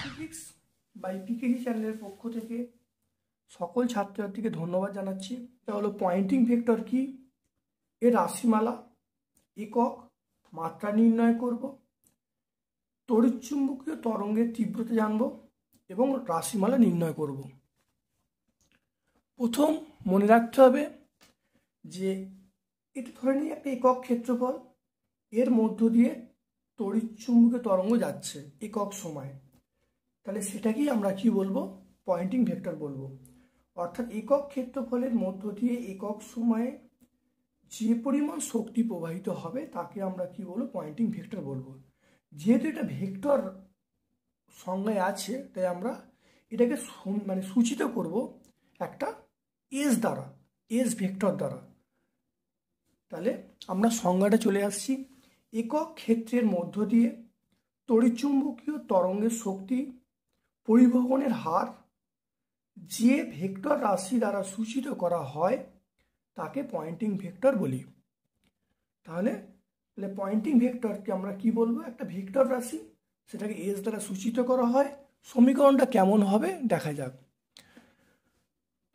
Physics by PKG চ্যানেলের পক্ষ থেকে সকল ছাত্রছাত্রীকে ধন্যবাদ জানাচ্ছি। এটা হলো পয়েন্টিং ভেক্টর কি, এর রাশিমালা, একক, মাত্রা নির্ণয় করব, তড়িৎচুম্বকীয় তরঙ্গের তীব্রতা জানব এবং রাশিমালা নির্ণয় করব। প্রথম মনে রাখতে হবে যে এটা ধরে নিই একটা একক ক্ষেত্রফল, এর মধ্য দিয়ে তড়িৎচুম্বকীয় তরঙ্গ যাচ্ছে একক সময়, তাহলে সেটাকেই আমরা কি বলবো, পয়েন্টিং ভেক্টর বলবো। অর্থাৎ একক ক্ষেত্রফলের মধ্য দিয়ে একক সময়ে যে পরিমাণ শক্তি প্রবাহিত হবে তাকে আমরা কি বলবো, পয়েন্টিং ভেক্টর বলবো। যেহেতু এটা ভেক্টর সংজ্ঞায় আছে, তাই আমরা এটাকে সূচিত করব একটা এস দ্বারা, এস ভেক্টর দ্বারা। তাহলে আমরা সংজ্ঞাটা চলে আসছি। একক ক্ষেত্রের মধ্য দিয়ে তড়িৎচুম্বকীয় তরঙ্গের শক্তি পরিবহনের হার যে ভেক্টর রাশি দ্বারা সূচিত করা হয় তাকে পয়েন্টিং ভেক্টর বলি। তাহলে পয়েন্টিং ভেক্টরকে আমরা কি বলবো, একটা ভেক্টর রাশি, সেটাকে এস দ্বারা সূচিত করা হয়। সমীকরণটা কেমন হবে দেখা যাক।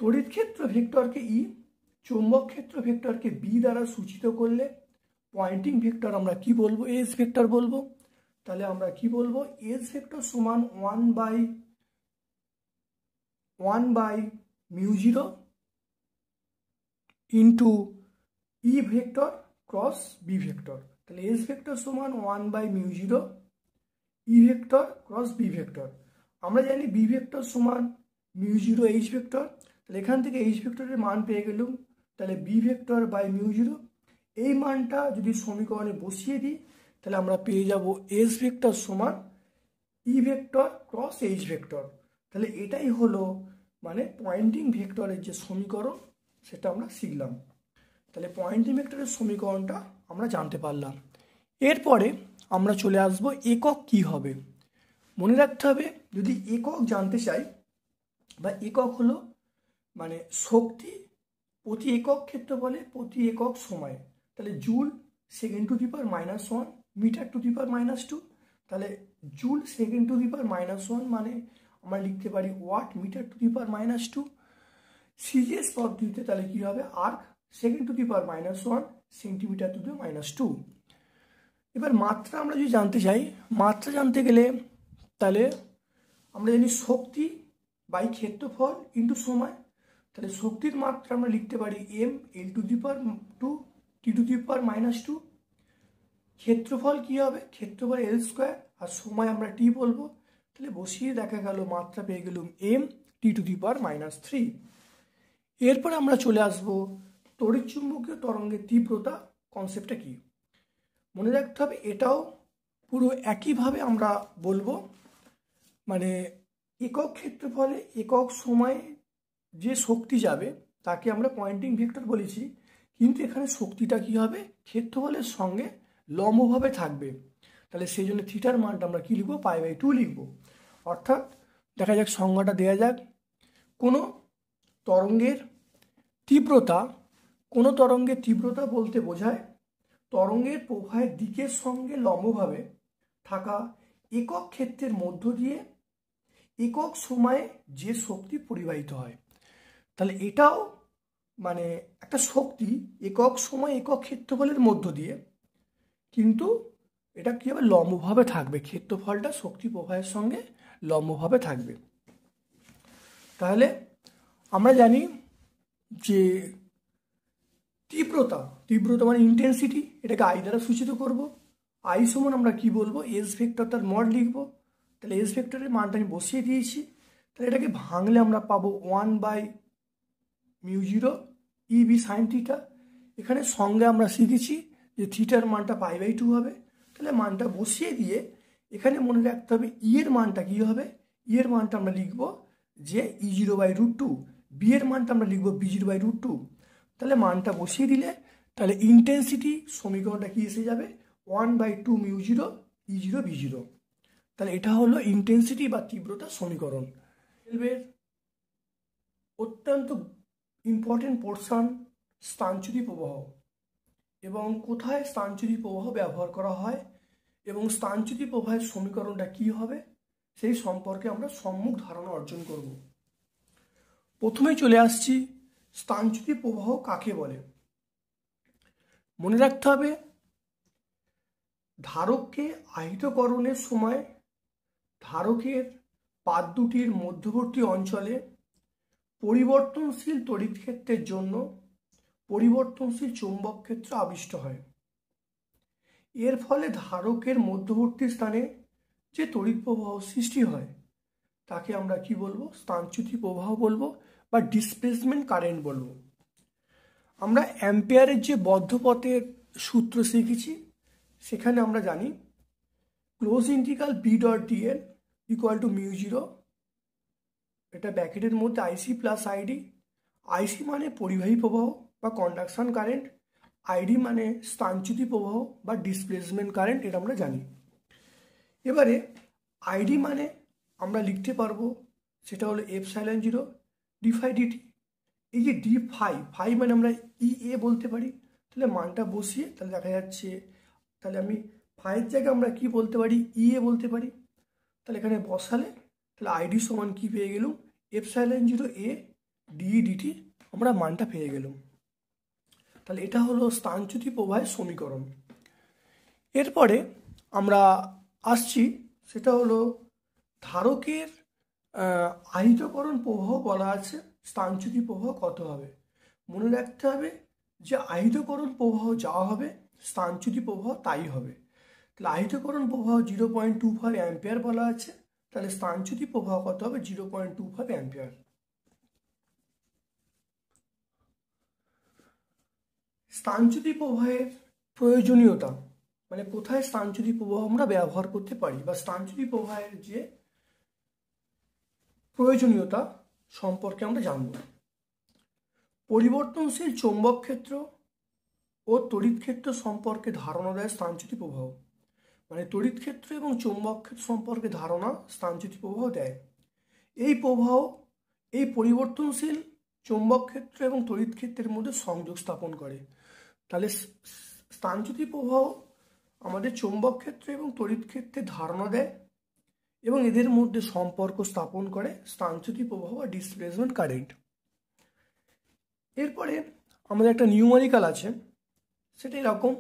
তড়িৎ ক্ষেত্র ভেক্টরকে ই, চৌম্বক ক্ষেত্র ভেক্টরকে বি দ্বারা সূচিত করলে পয়েন্টিং ভেক্টর আমরা কি বলবো, এস ভেক্টর বলবো। তাহলে আমরা কি বলবো, এস ভেক্টর সমান 1/1 μ0 into E vector cross B vector. তাহলে এস ভেক্টর সমান 1/μ0 E vector cross B vector. আমরা জানি বি ভেক্টর সমান μ0 এইচ ভেক্টর। তাহলে এখান থেকে এইচ ভেক্টরের মান পেয়ে গেলাম। তাহলে বি ভেক্টর বাই μ0, এই মানটা যদি সমীকরণে বসিয়ে দিই তাহলে আমরা পেয়ে যাব এস ভেক্টর সমান ই ভেক্টর ক্রস এইচ ভেক্টর। তাহলে এটাই হলো পয়েন্টিং ভেক্টরের যে সমীকরণ, সেটা আমরা শিখলাম। তাহলে পয়েন্টিং ভেক্টরের সমীকরণটা আমরা জানতে পারলাম। এরপরে আমরা চলে আসব একক কি হবে। মনে রাখতে হবে, যদি একক জানতে চাই, বা একক হলো শক্তি প্রতি একক ক্ষেত্রফলে প্রতি একক সময়ে, তাহলে joule second to the power -1 metre to the power -2। তাহলে joule second to the power -1 মানে আমরা লিখতে পারি watt metre to the power -2। CGS পদ্ধতিতে তাহলে কি হবে, erg second to the power -1 centimetre to the -2। এবার মাত্রা আমরা যদি জানতে চাই, মাত্রা জানতে গেলে তাহলে আমরা জানি শক্তি বাই ক্ষেত্রফল ইন্টু সময়। তাহলে শক্তির মাত্রা আমরা লিখতে পারি M L to the power 2 T to the power -2। ক্ষেত্রফল কি হবে, ক্ষেত্রফল এল স্কোয়ার, আর সময় আমরা টি বলবো। তাহলে বসিয়ে দেখা গেল মাত্রা পেয়ে গেলাম M T to the power -3। এরপরে আমরা চলে আসব তড়িৎচুম্বকীয় তরঙ্গের তীব্রতা কনসেপ্টটা কি। মনে রাখতে হবে, এটাও পুরো একইভাবে আমরা বলবো। একক ক্ষেত্রফলে একক সময়ে যে শক্তি যাবে তাকে আমরা পয়েন্টিং ভেক্টর বলেছি, কিন্তু এখানে শক্তিটা কি হবে, ক্ষেত্রফলের সঙ্গে লম্বভাবে থাকবে। তাহলে সেই জন্য থিটার মানটা আমরা কি লিখবো, π/2 লিখবো। অর্থাৎ দেখা যাক সংজ্ঞাটা দেওয়া যাক। কোনো তরঙ্গের তীব্রতা বলতে বোঝায় তরঙ্গের প্রবাহের দিকের সঙ্গে লম্বভাবে থাকা একক ক্ষেত্রের মধ্য দিয়ে একক সময়ে যে শক্তি পরিবাহিত হয়। তাহলে এটাও একটা শক্তি একক সময় একক ক্ষেত্রফলের মধ্য দিয়ে, কিন্তু এটা কি হবে, লম্বভাবে থাকবে, ক্ষেত্রফলটা শক্তি প্রবাহের সঙ্গে লম্বভাবে থাকবে। তাহলে আমরা জানি যে তীব্রতা ইন্টেন্সিটি, এটাকে আই দ্বারা সূচিত করব। আই সমান আমরা কি বলবো, এস ভেক্টর তার মড লিখবো। তাহলে এস ভেক্টরের মানটা আমি বসিয়ে দিয়েছি। তাহলে এটাকে ভাঙলে আমরা পাবো 1/μ0 ইবি সাইন থিটা। এখানে সঙ্গে আমরা শিখেছি যে থিটার মানটা π/2 হবে। তাহলে মানটা বসিয়ে দিয়ে এখানে মনে রাখতে হবে ই এর মানটা কি হবে, ই এর মানটা আমরা লিখবো যে E0/√2, বি এর মানটা আমরা লিখবো B0/√2। তাহলে মানটা বসিয়ে দিলে তাহলে ইন্টেন্সিটি সমীকরণটা কি এসে যাবে, 1/2 μ0 E0 B0। তাহলে এটা হলো ইন্টেন্সিটি বা তীব্রতা সমীকরণ। এর অত্যন্ত ইম্পর্টেন্ট পোর্শন স্থানচ্যুতি প্রবাহ। এবং কোথায় স্থানচ্যুতি প্রবাহ ব্যবহার করা হয় এবং স্থানচ্যুতি প্রবাহের সমীকরণটা কি হবে সেই সম্পর্কে আমরা সম্যক ধারণা অর্জন করব। প্রথমেই চলে আসছি স্থানচ্যুতি প্রবাহ কাকে বলে। মনে রাখতে হবে ধারককে আহিতকরণের সময় ধারকের পাত দুটির মধ্যবর্তী অঞ্চলে পরিবর্তনশীল তড়িৎ ক্ষেত্রের জন্য পরিবর্তনশীল চৌম্বক ক্ষেত্র আবিষ্ট হয়। এর ফলে ধারকের মধ্যবর্তী স্থানে যে তড়িৎ প্রবাহ সৃষ্টি হয় তাকে আমরা কি বলবো, স্থানচ্যুতি প্রবাহ বলবো বা ডিসপ্লেসমেন্ট কারেন্ট বলবো। আমরা অ্যাম্পিয়ারের যে বদ্ধপথের সূত্র শিখেছি সেখানে আমরা জানি close integral B dot DL equal to mu zero, এটা ব্র্যাকেটের মধ্যে আইসি প্লাস আইডি। আইসি মানে পরিবাহী প্রবাহ বা কন্ডাকশন কারেন্ট, আইডি মানে স্থানচ্যুতি প্রবাহ বা ডিসপ্লেসমেন্ট কারেন্ট, এটা আমরা জানি। এবারে আইডি মানে আমরা লিখতে পারবো সেটা হলো epsilon zero D phi DT. এই যে ডি ফাই, ফাই মানে আমরা ই এ বলতে পারি, তাহলে মানটা বসিয়ে তাহলে দেখা যাচ্ছে, তাহলে আমি ফাইয়ের জায়গায় আমরা কি বলতে পারি, ই এ বলতে পারি। তাহলে এখানে বসালে তাহলে আইডি সমান কি পেয়ে গেলাম, epsilon zero A D DT, আমরা মানটা পেয়ে গেলাম। তাহলে এটা হলো স্থানচ্যুতি প্রবাহের সমীকরণ। এরপরে আমরা আসছি সেটা হলো ধারকের আহিতকরণ প্রবাহ বলা আছে, স্থানচ্যুতি প্রবাহ কত হবে। মনে রাখতে হবে যে আহিতকরণ প্রবাহ যা হবে স্থানচ্যুতি প্রবাহ তাই হবে। তাহলে আহিতকরণ প্রবাহ 0.25 অ্যাম্পিয়ার বলা আছে, তাহলে স্থানচ্যুতি প্রবাহ কত হবে 0.25 অ্যাম্পিয়ার। স্থানচ্যুতি প্রবাহের প্রয়োজনীয়তা মানে কোথায় স্থানচ্যুতি প্রবাহ আমরা ব্যবহার করতে পারি বা স্থানচ্যুতি প্রবাহের যে প্রয়োজনীয়তা সম্পর্কে আমরা জানব। পরিবর্তনশীল চৌম্বক ক্ষেত্র ও তড়িৎ ক্ষেত্র সম্পর্কে ধারণা দেয় স্থানচ্যুতি প্রবাহ। মানে তড়িৎ ক্ষেত্র এবং চৌম্বক ক্ষেত্র সম্পর্কে ধারণা স্থানচ্যুতি প্রবাহ দেয়। এই প্রবাহ এই পরিবর্তনশীল চৌম্বক ক্ষেত্র এবং তড়িৎ ক্ষেত্রের মধ্যে সংযোগ স্থাপন করে। তাহলে স্থানচ্যুতি প্রবাহ আমাদের চৌম্বক ক্ষেত্র এবং তড়িৎ ক্ষেত্রে ধারণা দেয় এবং এদের মধ্যে সম্পর্ক স্থাপন করে স্থানচ্যুতি প্রবাহ বা ডিসপ্লেসমেন্ট কারেন্ট। এরপরে আমাদের একটা নিউমেরিক্যাল আছে, সেটা এরকম,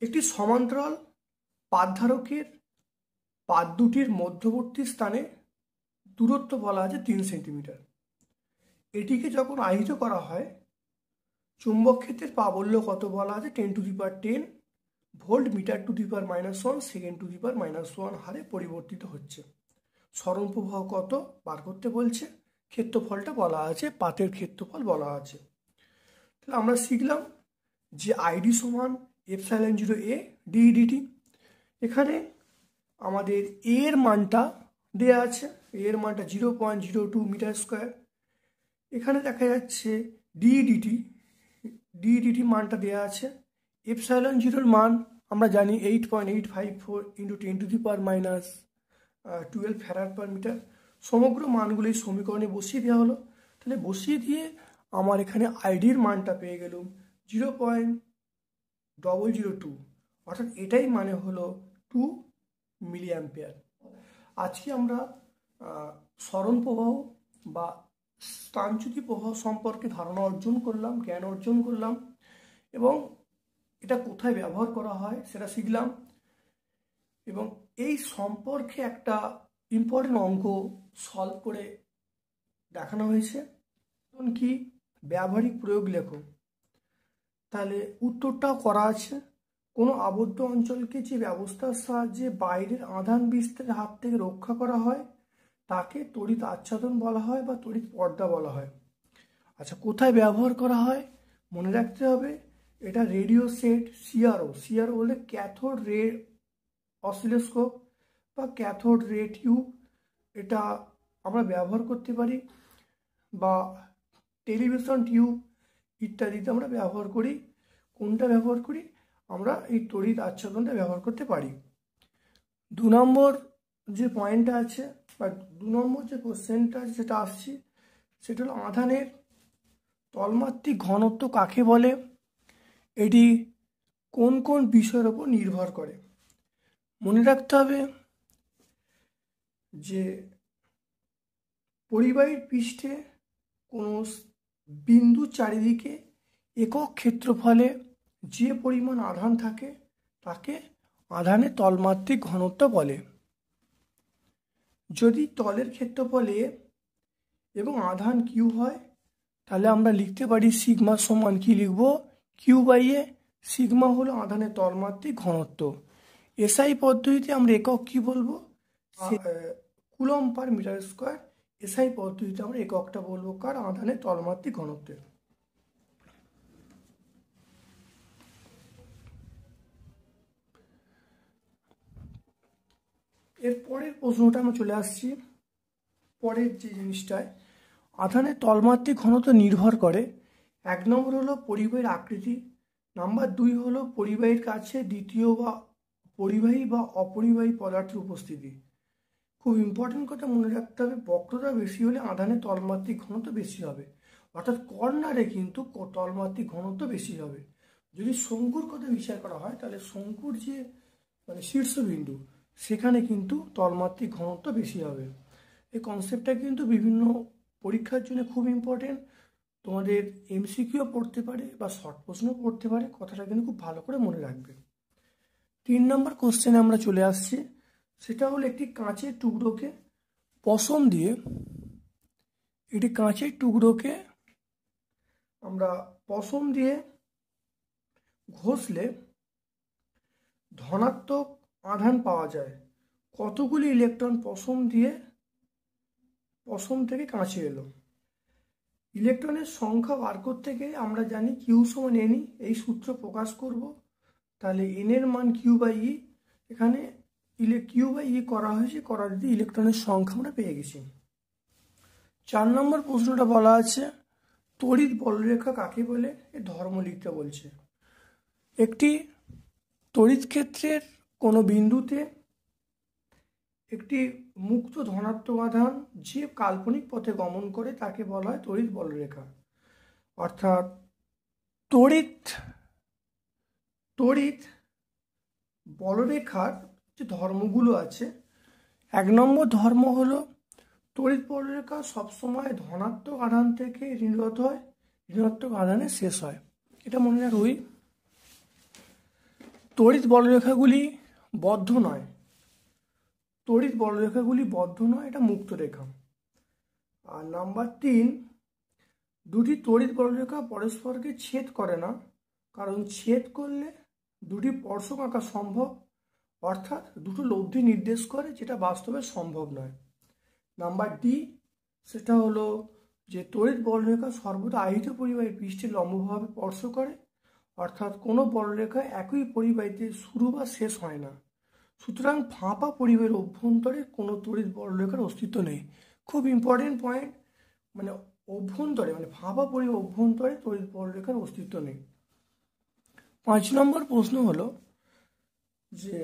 একটি সমান্তরাল পাতধারকের পাত দুটির মধ্যবর্তী স্থানে দূরত্ব বলা আছে 3 সেন্টিমিটার। এটিকে যখন আহিত করা হয় চুম্বক ক্ষেত্রের প্রাবল্য কত বলা আছে 10⁻10 volt metre to the power -1 second to the power -1 হারে পরিবর্তিত হচ্ছে। সরণ প্রবাহ কত বার করতে বলছে, ক্ষেত্রফলটা বলা আছে, পাতের ক্ষেত্রফল বলা আছে। তাহলে আমরা শিখলাম যে আইডি সমান epsilon zero A D DT. এখানে আমাদের এর মানটা দেয়া আছে, এর মানটা 0.02 মিটার স্কোয়ার। এখানে দেখা যাচ্ছে ডিডিটি মানটা দেয়া আছে। এপসাইলন জিরোর মান আমরা জানি 8.854 × 10⁻12 ফ্যারাড পার মিটার। সমগ্র মানগুলি সমীকরণে বসিয়ে দেওয়া হলো। তাহলে বসিয়ে দিয়ে আমার এখানে আইডির মানটা পেয়ে গেলাম 0.002, অর্থাৎ এটাই মানে হলো 2 মিলি অ্যাম্পিয়ার। আজকে আমরা সরণ প্রবাহ বা স্থানচ্যুতি প্রবাহ সম্পর্কে ধারণা অর্জন করলাম, জ্ঞান অর্জন করলাম এবং এটা কোথায় ব্যবহার করা হয় সেটা শিখলাম। এবং এই সম্পর্কে একটা ইম্পর্টেন্ট অঙ্ক সলভ করে দেখানো হয়েছে, কি ব্যবহারিক প্রয়োগ লেখো। তাহলে উত্তরটাও করা আছে। কোনো আবদ্ধ অঞ্চলকে যে ব্যবস্থার সাহায্যে বাইরের আধান বিস্তারের হাত থেকে রক্ষা করা হয় তাকে তড়িৎ আচ্ছাদন বলা হয় বা তড়িৎ পর্দা বলা হয়। আচ্ছা, কোথায় ব্যবহার করা হয় মনে রাখতে হবে, এটা রেডিও সেট, সিআরও বলে ক্যাথোড রে অসিলোস্কোপ বা ক্যাথোড রে টিউব, এটা আমরা ব্যবহার করতে পারি, বা টেলিভিশন টিউব ইত্যাদিতে আমরা ব্যবহার করি। কোনটা ব্যবহার করি আমরা, এই তড়িৎ আচ্ছাদনটা ব্যবহার করতে পারি। 2 নম্বর যে পয়েন্টটা আছে বা 2 নম্বর যে কোশ্চেনটা যেটা আসছে সেটা হলো আধানের তলমাত্রিক ঘনত্ব কাকে বলে, এটি কোন কোন বিষয়ের উপর নির্ভর করে। মনে রাখতে হবে যে পরিবাহীর পৃষ্ঠে কোনো বিন্দু চারিদিকে একক ক্ষেত্রফলে যে পরিমাণ আধান থাকে তাকে আধানের তলমাত্রিক ঘনত্ব বলে। যদি তলের ক্ষেত্রফল এ এবং আধান কিউ হয় তাহলে আমরা লিখতে পারি সিগমা সমান কি লিখব, কিউ বাই এ। সিগমা হলো আধানের তলমাত্রিক ঘনত্ব। এসআই পদ্ধতিতে আমরা একক কি বলবো, coulomb per metre square. SI পদ্ধতিতে আমরা এককটা বলবো কার, আধানের তলমাত্রিক ঘনত্বের। এর পরের প্রশ্নটা আমরা চলে আসছি। পরের যে জিনিসটায় আধানের তলমাত্রিক ঘনত্ব নির্ভর করে, 1 নম্বর হলো পরিবাহীর আকৃতি, নাম্বার 2 হলো পরিবাহীর কাছে দ্বিতীয় বা পরিবাহী বা অপরিবাহী পদার্থের উপস্থিতি। খুব ইম্পর্টেন্ট কথা মনে রাখতে হবে, বক্রতা বেশি হলে আধানের তলমাত্রিক ঘনত্ব বেশি হবে, অর্থাৎ কর্নারে কিন্তু তলমাত্রিক ঘনত্ব বেশি হবে। যদি শঙ্কুর কথা বিচার করা হয় তাহলে শঙ্কুর যে শীর্ষবিন্দু সেখানে কিন্তু তলমাত্রিক ঘনত্ব বেশি হবে। এই কনসেপ্টটা কিন্তু বিভিন্ন পরীক্ষার জন্য খুব ইম্পর্টেন্ট। তোমাদের এমসিকিউ পড়তে পারে বা শর্ট প্রশ্ন পড়তে পারে, কথাটা কিন্তু খুব ভালো করে মনে রাখবে। 3 নম্বর কোশ্চেনে আমরা চলে আসছি। সেটা হলো একটি কাঁচের টুকরোকে পশম দিয়ে, একটি কাঁচের টুকরোকে আমরা পশম দিয়ে ঘষলে ধনাত্মক আধান পাওয়া যায়। কতগুলি ইলেকট্রন পশম থেকে কাঁচে এলো। ইলেকট্রনের সংখ্যা বার করতে গেলে আমরা জানি কিউ সমান এনই, এই সূত্র প্রকাশ করব। তাহলে এন এর মান কিউ বাই ই, এখানে কিউ বাই ই করা হয়েছে, করার দিয়ে ইলেকট্রনের সংখ্যা আমরা পেয়ে গেছি। 4 নম্বর প্রশ্নটা বলা আছে তড়িৎ বলরেখা কাকে বলে, এর ধর্ম লিখতে বলছে। একটি তড়িৎ ক্ষেত্রের কোনো বিন্দুতে একটি মুক্ত ধনাত্মক আধান যে কাল্পনিক পথে গমন করে তাকে বলা হয় তড়িৎ বলরেখা। অর্থাৎ তড়িৎ বলরেখার যে ধর্মগুলো আছে, 1 নম্বর ধর্ম হলো তড়িৎ বলরেখা সবসময় ধনাত্মক আধান থেকে ঋণাত্মক হয়, ঋণাত্মক আধানে শেষ হয়। এটা মনে রাখবি। তড়িৎ বলরেখাগুলি বদ্ধ নয়, এটা মুক্ত রেখা। আর নাম্বার 3, দুটি তড়িৎ বলরেখা পরস্পরকে ছেদ করে না, কারণ ছেদ করলে দুটি স্পর্শক আঁকা সম্ভব, অর্থাৎ দুটো লব্ধি নির্দেশ করে, যেটা বাস্তবে সম্ভব নয়। নাম্বার ডি, সেটা হলো যে তড়িৎ বলরেখা সর্বদা আহিত পরিবাহীর পৃষ্ঠে লম্বভাবে স্পর্শ করে, অর্থাৎ কোনো বলরেখা একই পরিবাহীতে শুরু বা শেষ হয় না। সুতরাং ফাঁপা পরিবাহীর অভ্যন্তরে কোনো তড়িৎ বলরেখার অস্তিত্ব নেই। খুব ইম্পর্টেন্ট পয়েন্ট, অভ্যন্তরে ফাঁপা পরিবাহীর অভ্যন্তরে তড়িৎ বলরেখার অস্তিত্ব নেই। 5 নম্বর প্রশ্ন হলো যে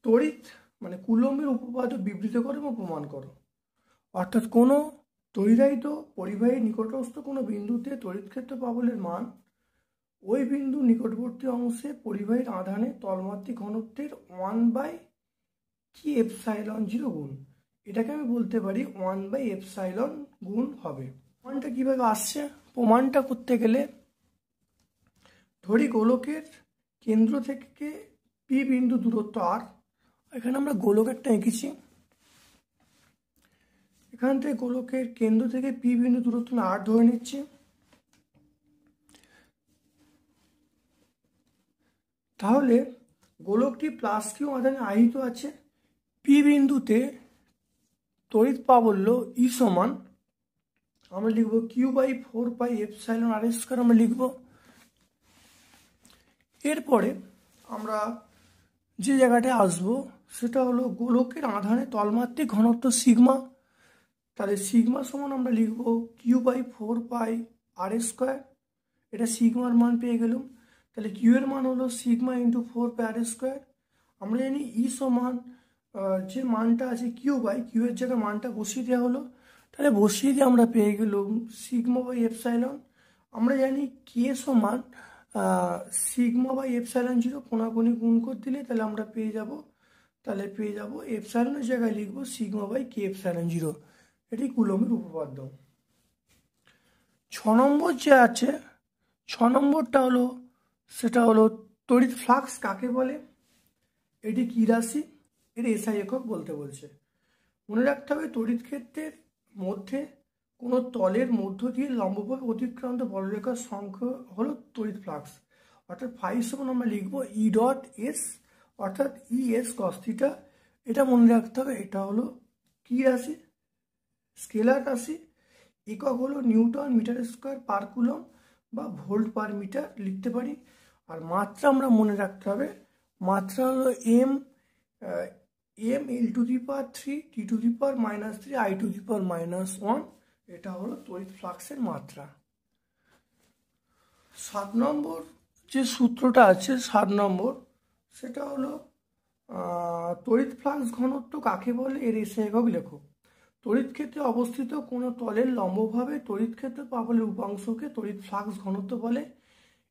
তড়িৎ কুলম্বের উপপাদ্য বিবৃত করো এবং প্রমাণ করো। অর্থাৎ কোনো তড়িদায়িত পরিবাহীর নিকটস্থ কোনো বিন্দুতে তড়িৎ ক্ষেত্র পাবলের মান ওই বিন্দুর নিকটবর্তী অংশে পরিবাহীর আধানের তলমাত্রিক ঘনত্বের 1/ε0 গুণ। এটাকে আমি বলতে পারি 1/ε গুণ হবে। প্রমাণটা কিভাবে আসছে? প্রমাণটা করতে গেলে ধরি গোলকের কেন্দ্র থেকে পি বিন্দু দূরত্ব আর, এখানে আমরা গোলক একটা এঁকেছি, এখান থেকে গোলকের কেন্দ্র থেকে পি বিন্দু দূরত্ব আর ধরে নিচ্ছি। তাহলে গোলকটি প্লাস কিউ আধানে আহিত আছে। পি বিন্দুতে তড়িৎ প্রাবল্য ই সমান আমরা লিখব Q/4πε r², আমরা লিখব। এরপরে আমরা যে জায়গাটায় আসবো সেটা হলো গোলকের আধানের তলমাত্রিক ঘনত্ব সিগমা। তাহলে সিগমা সমান আমরা লিখব Q/4πr²। এটা সিগমার মান পেয়ে গেলাম। তাহলে কিউ এর মান হলো সিগমা ইন্টু 4πr²। আমরা জানি ই সমান যে মানটা আছে কিউ এর জায়গায় মানটা বসিয়ে দেওয়া হলো। তাহলে বসিয়ে দিয়ে আমরা পেয়ে গেলাম সিগমা/ε আমরা জানি কে সমান সিগমা বাই এপসাইলন জিরো, কোনাকুনি গুণ করে দিলে তাহলে আমরা পেয়ে যাব এপসাইলনের জায়গায় লিখবো sigma by K epsilon zero. এটি কুলম্বের উপপাদ্য। 6 নম্বর যে আছে, 6 নম্বরটা হলো, সেটা হলো তড়িৎ ফ্লাক্স কাকে বলে, এটি কী রাশি, এর এসআই একক বলতে বলছে। মনে রাখতে হবে তড়িৎ ক্ষেত্রের মধ্যে কোনো তলের মধ্য দিয়ে লম্বভাবে অতিক্রান্ত বলরেখার সংখ্যা হলো তড়িৎ ফ্লাক্স। অর্থাৎ ফাই সমান আমরা লিখবো ই ডট এস, অর্থাৎ ই এস কস থিটা। এটা মনে রাখতে হবে, এটা হলো কী রাশি, স্কেলার রাশি। একক হলো newton metre square per coulomb বা ভোল্ট পার মিটার লিখতে পারি। আর মাত্রা আমরা মনে রাখতে হবে, মাত্রা হলো M L to the power 3 T to the power -3 I to the power -1। এটা হলো তড়িৎ ফ্লাক্সের মাত্রা। 7 নম্বর যে সূত্রটা আছে, 7 নম্বর, সেটা হলো তড়িৎ ফ্লাক্স ঘনত্ব কাকে বলে, এর এসআই একক লেখো। তড়িৎ ক্ষেত্রে অবস্থিত কোনো তলের লম্বভাবে তড়িৎ ক্ষেত্র পাবলের উপাংশকে তড়িৎ ফ্লাক্স ঘনত্ব বলে।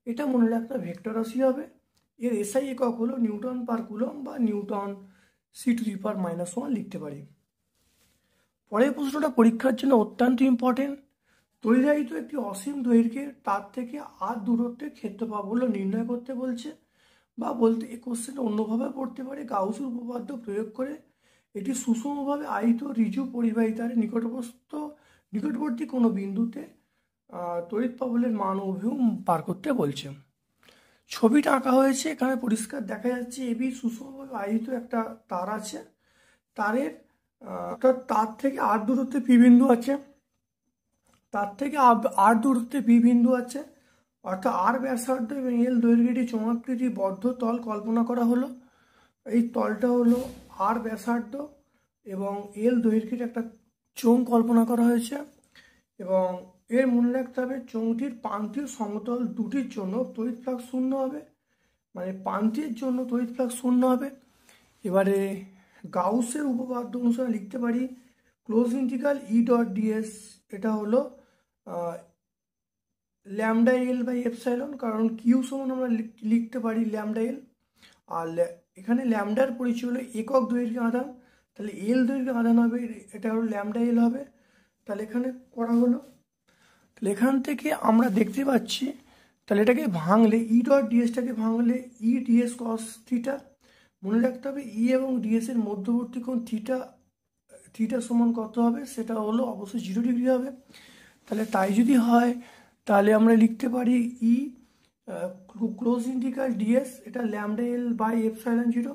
এটা মনে রাখতে ভেক্টর রাশি হবে। এর এসআই একক হলো নিউটন পার কুলম বা Newton C two the power -1 লিখতে পারি। পরের প্রশ্নটা পরীক্ষার জন্য অত্যন্ত ইম্পর্টেন্ট। তড়িদায়িত একটি অসীম দৈর্ঘ্যের তার থেকে আর দূরত্বের ক্ষেত্রপ্রাবল্য নির্ণয় করতে বলছে, বা বলতে এই কোশ্চেনটা অন্যভাবে পড়তে পারে। গাউসের উপপাদ্য প্রয়োগ করে এটি সুষমভাবে আহিত ঋজু পরিবাহিতার নিকটবর্তী কোনো বিন্দুতে তড়িৎ প্রাবল্যের মান অভিমুখ পার করতে বলছে। ছবিটা আঁকা হয়েছে, এখানে পরিষ্কার দেখা যাচ্ছে এবি সুষমভাবে আহিত একটা তার আছে। তারের অর্থাৎ তার থেকে আর দূরত্বে পি বিন্দু আছে, অর্থাৎ আর ব্যাসার্ধ এবং এল দৈর্ঘ্যটি চোঙাকৃতি বদ্ধ তল কল্পনা করা হলো। এই তলটা হলো আর ব্যাসার্ধ এবং এল দৈর্ঘ্যের একটা চোঙ কল্পনা করা হয়েছে। এবং এর মনে রাখতে হবে চোঙটির প্রান্তীয় সমতল দুটির জন্য তড়িৎ ফ্লাক্স শূন্য হবে, মানে প্রান্তের জন্য তড়িৎ ফ্লাক্স শূন্য হবে। এবারে গাউসের উপপাদ্য অনুসারে লিখতে পারি close integral E dot DS, এটা হলো ল্যামডা এল বাই এপসাইলন, কারণ কিউ সমান আমরা লিখতে পারি ল্যামডা এল। আর এখানে ল্যামডার পরিচয় হলো একক দৈর্ঘ্য আধান, তাহলে এল দৈর্ঘ্য আধান হবে, এটা হলো ল্যামডা এল হবে। তাহলে এখানে করা হলো, তাহলে এখান থেকে আমরা দেখতে পাচ্ছি, তাহলে এটাকে ভাঙলে ই ডট ডিএসটাকে ভাঙলে ই ডিএস কস থিটা। মনে রাখতে হবে ই এবং ডিএস এর মধ্যবর্তী কোণ থিটা সমান কত হবে, সেটা হলো অবশ্যই 0 ডিগ্রি হবে। তাহলে তাই যদি হয় তাহলে আমরা লিখতে পারি ই ক্লোজ ইন্টিগ্রাল ডিএস, এটা ল্যামডা এল বাই এপসাইলন 0,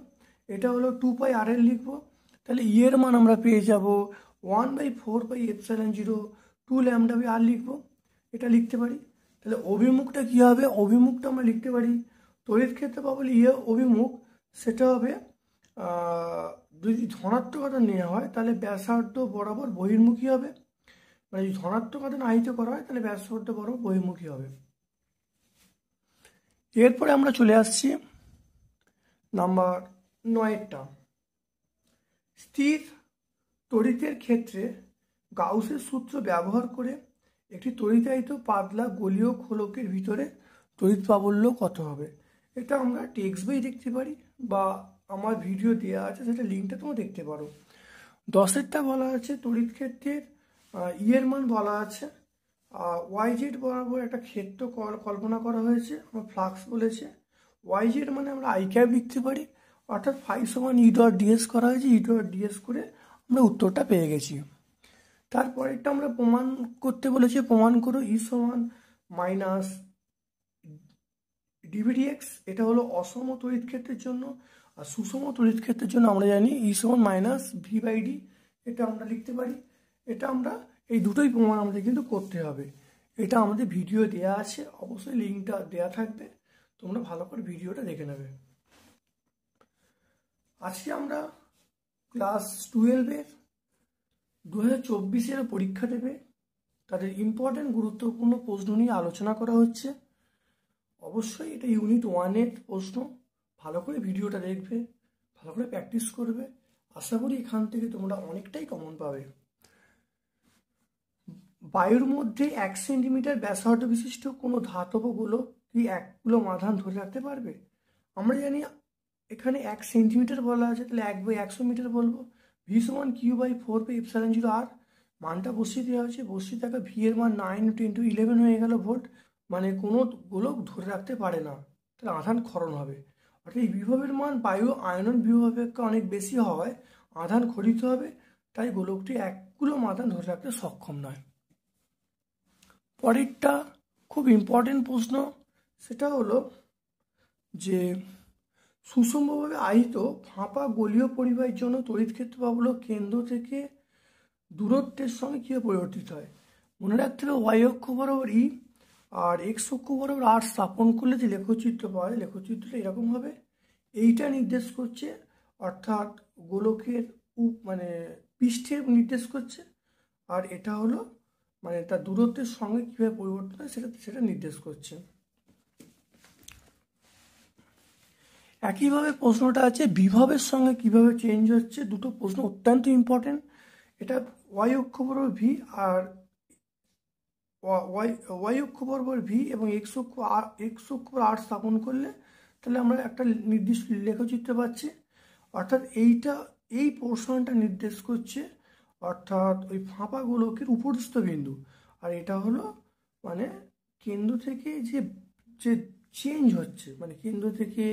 এটা হলো 2 পাই আর এল লিখবো। তাহলে ই এর মান আমরা পেয়ে যাব 1/4 পাই এপসাইলন 0 2 ল্যামডা বাই আর লিখবো, এটা লিখতে পারি। তাহলে অভিমুখটা কী হবে, অভিমুখটা আমরা লিখতে পারি তড়িৎ ক্ষেত্রে পাবো অভিমুখ, সেটা হবে যদি ধনাত্মক আধান নেওয়া হয় তাহলে ব্যাসার্ধ বরাবর বহির্মুখী হবে, মানে যদি ধনাত্মক আধান আহিত করা হয় তাহলে ব্যাসার্ধ বরাবর বহির্মুখী হবে। এরপরে আমরা চলে আসছি নাম্বার 9টা। স্থির তড়িতের ক্ষেত্রে গাউসের সূত্র ব্যবহার করে একটি তড়িতায়িত পাতলা গোলীয় খোলকের ভিতরে তড়িৎ প্রাবল্য কত হবে। এটা আমরা টেক্সট বই দেখতে পারি বা আমার ভিডিও দেওয়া আছে, সেটা লিঙ্কটা তোমরা দেখতে পারো। 10এরটা বলা আছে তড়িৎ ক্ষেত্রের এর মান বলা আছে, ওয়াই জেড বরাবর একটা ক্ষেত্র কল্পনা করা হয়েছে, আমরা ফ্লাক্স বলেছে। ওয়াই জেড মানে আমরা আই ক্যাপ লিখতে পারি, অর্থাৎ ফাই সমান ই ডট ডিএস করা হয়েছে, ই ডট ডিএস করে আমরা উত্তরটা পেয়ে গেছি। তারপরেরটা আমরা প্রমাণ করতে বলেছি, প্রমাণ করো ই সমান মাইনাস ডিভিডিএক্স, এটা হলো অসম তড়িৎ ক্ষেত্রের জন্য। আর সুষম তড়িৎ ক্ষেত্রের জন্য আমরা জানি ই সমান মাইনাস ভি বাই ডি, এটা আমরা লিখতে পারি। এটা আমরা এই দুটোই প্রমাণ আমাদের কিন্তু করতে হবে। এটা আমাদের ভিডিও দেয়া আছে, অবশ্যই লিঙ্কটা দেয়া থাকবে, তোমরা ভালো করে ভিডিওটা দেখে নেবে। আজকে আমরা ক্লাস 12-এর 2024-এর পরীক্ষা দেবে তাদের ইম্পর্টেন্ট গুরুত্বপূর্ণ প্রশ্ন নিয়ে আলোচনা করা হচ্ছে। অবশ্যই এটা ইউনিট 1-এর প্রশ্ন, ভালো করে ভিডিওটা দেখবে, ভালো করে প্র্যাকটিস করবে, আশা করি এখান থেকে তোমরা অনেকটাই কমন পাবে। বায়ুর মধ্যে 1 সেন্টিমিটার ব্যাসার্ধ বিশিষ্ট কোনো ধাতব গোলক কি 1 কুলম্ব আধান ধরে রাখতে পারবে? আমরা জানি এখানে 1 সেন্টিমিটার বলা আছে, তাহলে 1/100 মিটার বলবো। ভি সমান Q/4πε0r, মানটা বসিয়ে দেওয়া হয়েছে, বসিয়ে থাকা ভি এর মান 9 × 11 হয়ে গেল ভোল্ট, মানে কোনো গোলক ধরে রাখতে পারে না, তাহলে আধান ক্ষরণ হবে। অর্থাৎ এই বিভবের মান বায়ু আয়নন বিভব অপেক্ষা অনেক বেশি হওয়ায় আধান খরিত হবে, তাই গোলকটি 1 কুলম্ব আধান ধরে রাখতে সক্ষম নয়। পরেরটা খুব ইম্পর্টেন্ট প্রশ্ন, সেটা হলো যে সুষমভাবে আহিত ফাঁপা গোলীয় পরিবাহীর জন্য তড়িৎ ক্ষেত্র পাবলো কেন্দ্র থেকে দূরত্বের সঙ্গে কীভাবে পরিবর্তিত হয়। মনে রাখতে হবে ওয়াই অক্ষ বরাবর ই আর এক্স অক্ষ বরাবর আর স্থাপন করলে যে লেখচিত্র পাওয়া যায়, লেখচিত্রটা এরকম হবে। এইটা নির্দেশ করছে, অর্থাৎ গোলকের মানে পৃষ্ঠের নির্দেশ করছে, আর এটা হলো মানে তার দূরত্বের সঙ্গে কীভাবে পরিবর্তন হয় সেটা নির্দেশ করছে। একইভাবে প্রশ্নটা আছে বিভবের সঙ্গে কিভাবে চেঞ্জ হচ্ছে। দুটো প্রশ্ন অত্যন্ত ইম্পর্টেন্ট। এটা ওয়াই অক্ষ বরাবর ভি আর ওয়াই অক্ষ বরাবর ভি এবং এক্স অক্ষ আর স্থাপন করলে তাহলে আমরা একটা নির্দিষ্ট লেখচিত্র পাচ্ছি। অর্থাৎ এই পোর্শনটা নির্দেশ করছে অর্থাৎ ওই ফাঁপা গোলকের উপরস্থ বিন্দু, আর এটা হলো মানে কেন্দ্র থেকে যে চেঞ্জ হচ্ছে, মানে কেন্দ্র থেকে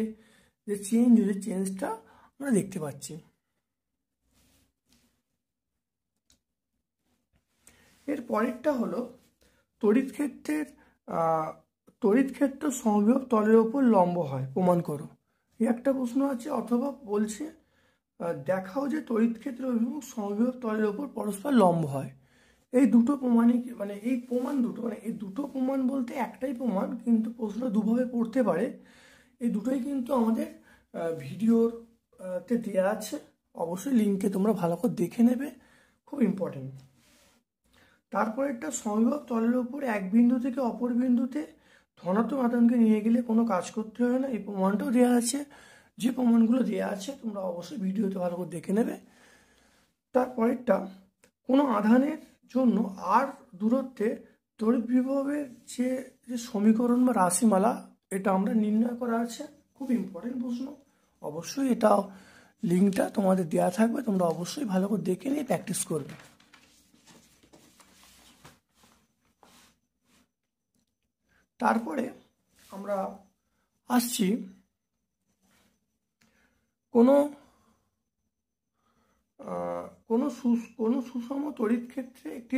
যে চেঞ্জটা আমরা দেখতে পাচ্ছি। এর পরেরটা হলো তড়িৎ ক্ষেত্র সমবিভব তলের ওপর লম্ব হয়, প্রমাণ করো। এই একটা প্রশ্ন আছে, অথবা বলছে দেখাও যে তড়িৎ ক্ষেত্র অভিমুখ সমবিভব তলের ওপর পরস্পর লম্ব হয়। এই দুটো প্রমাণই মানে এই দুটো প্রমাণ বলতে একটাই প্রমাণ, কিন্তু প্রশ্ন দুভাবে পড়তে পারে। এই দুটোই কিন্তু আমাদের ভিডিওতে দেওয়া আছে, অবশ্যই লিঙ্কে তোমরা ভালো করে দেখে নেবে, খুব ইম্পর্টেন্ট। তারপর একটা সমবিভব তলের ওপর এক বিন্দু থেকে অপর বিন্দুতে ধনাত্মক আধানকে নিয়ে গেলে কোনো কাজ করতে হয় না, এই প্রমাণটাও দেওয়া আছে। যে প্রমাণগুলো দেওয়া আছে তোমরা অবশ্যই ভিডিওতে ভালো করে দেখে নেবে। তারপরেরটা কোনো আধানের জন্য আর দূরত্বে তড়িৎ বিভবের যে সমীকরণ বা রাশিমালা, এটা আমরা নির্ণয় করা আছে, খুব ইম্পর্টেন্ট প্রশ্ন। অবশ্যই এটা লিঙ্কটা তোমাদের দেওয়া থাকবে, তোমরা অবশ্যই ভালো করে দেখে নিয়ে প্র্যাকটিস করবে। তারপরে আমরা আসছি কোনো সুষম তড়িৎ ক্ষেত্রে একটি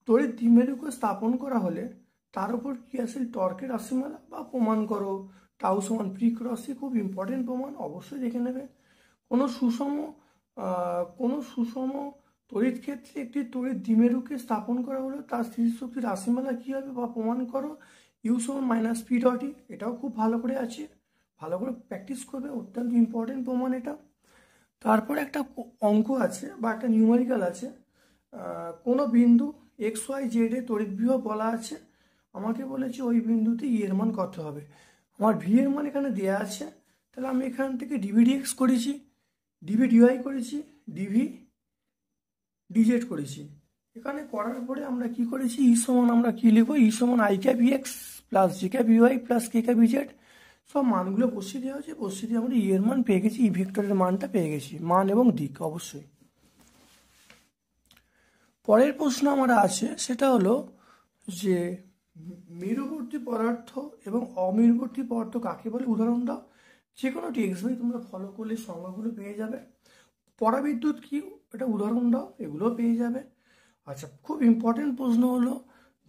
তড়িৎ দ্বিমেরুকে স্থাপন করা হলে তার উপর ক্রিয়াশীল টর্কের রাশিমালা বা প্রমাণ করো টাউ সমান পি ক্রস সি, খুব ইম্পর্টেন্ট প্রমাণ, অবশ্যই দেখে নেবে। কোনো সুষম তড়িৎ ক্ষেত্রে একটি তড়িৎ দ্বিমেরুকে স্থাপন করা হলে তার স্থিতিশক্তির রাশিমালা কী হবে বা প্রমাণ করো ইউ সমান -p.E, এটাও খুব ভালো করে আছে, ভালো করে প্র্যাকটিস করবে, অত্যন্ত ইম্পর্টেন্ট প্রমাণ এটা। তারপর একটা অঙ্ক আছে বা একটা নিউমেরিক্যাল আছে, কোনো বিন্দু এক্স ওয়াই জেডে তড়িৎ বিভব বলা আছে, আমাকে বলেছে ওই বিন্দুতে ই এর মান কত হবে। আমার ভি এর মান এখানে দেওয়া আছে, তাহলে আমি এখান থেকে ডিভি ডিএক্স করেছি, ডিভি ডিওয়াই করেছি, ডিভি ডিজেড করেছি। এখানে করার পরে আমরা কি করেছি, ই সমান আমরা কি লিখবো, ই সমান I cap EX plus G cap UI plus K cap EZ, সব মানগুলো বসিয়ে দেওয়া হয়েছে, বসিয়ে দিয়ে আমরা ই এর মান পেয়ে গেছি, ই ভেক্টরের মানটা পেয়ে গেছি, মান এবং দিক অবশ্যই। পরের প্রশ্ন আমরা আছে, সেটা হলো যে মেরুবর্তী পদার্থ এবং অমেরুবর্তী পদার্থ কাকে বলে, উদাহরণ দাও। যে কোনো টেক্সট বই তোমরা ফলো করলে সংজ্ঞাগুলো পেয়ে যাবে। পরাবিদ্যুৎ কি, এটা উদাহরণ দাও, এগুলোও পেয়ে যাবে। আচ্ছা, খুব ইম্পর্টেন্ট প্রশ্ন হলো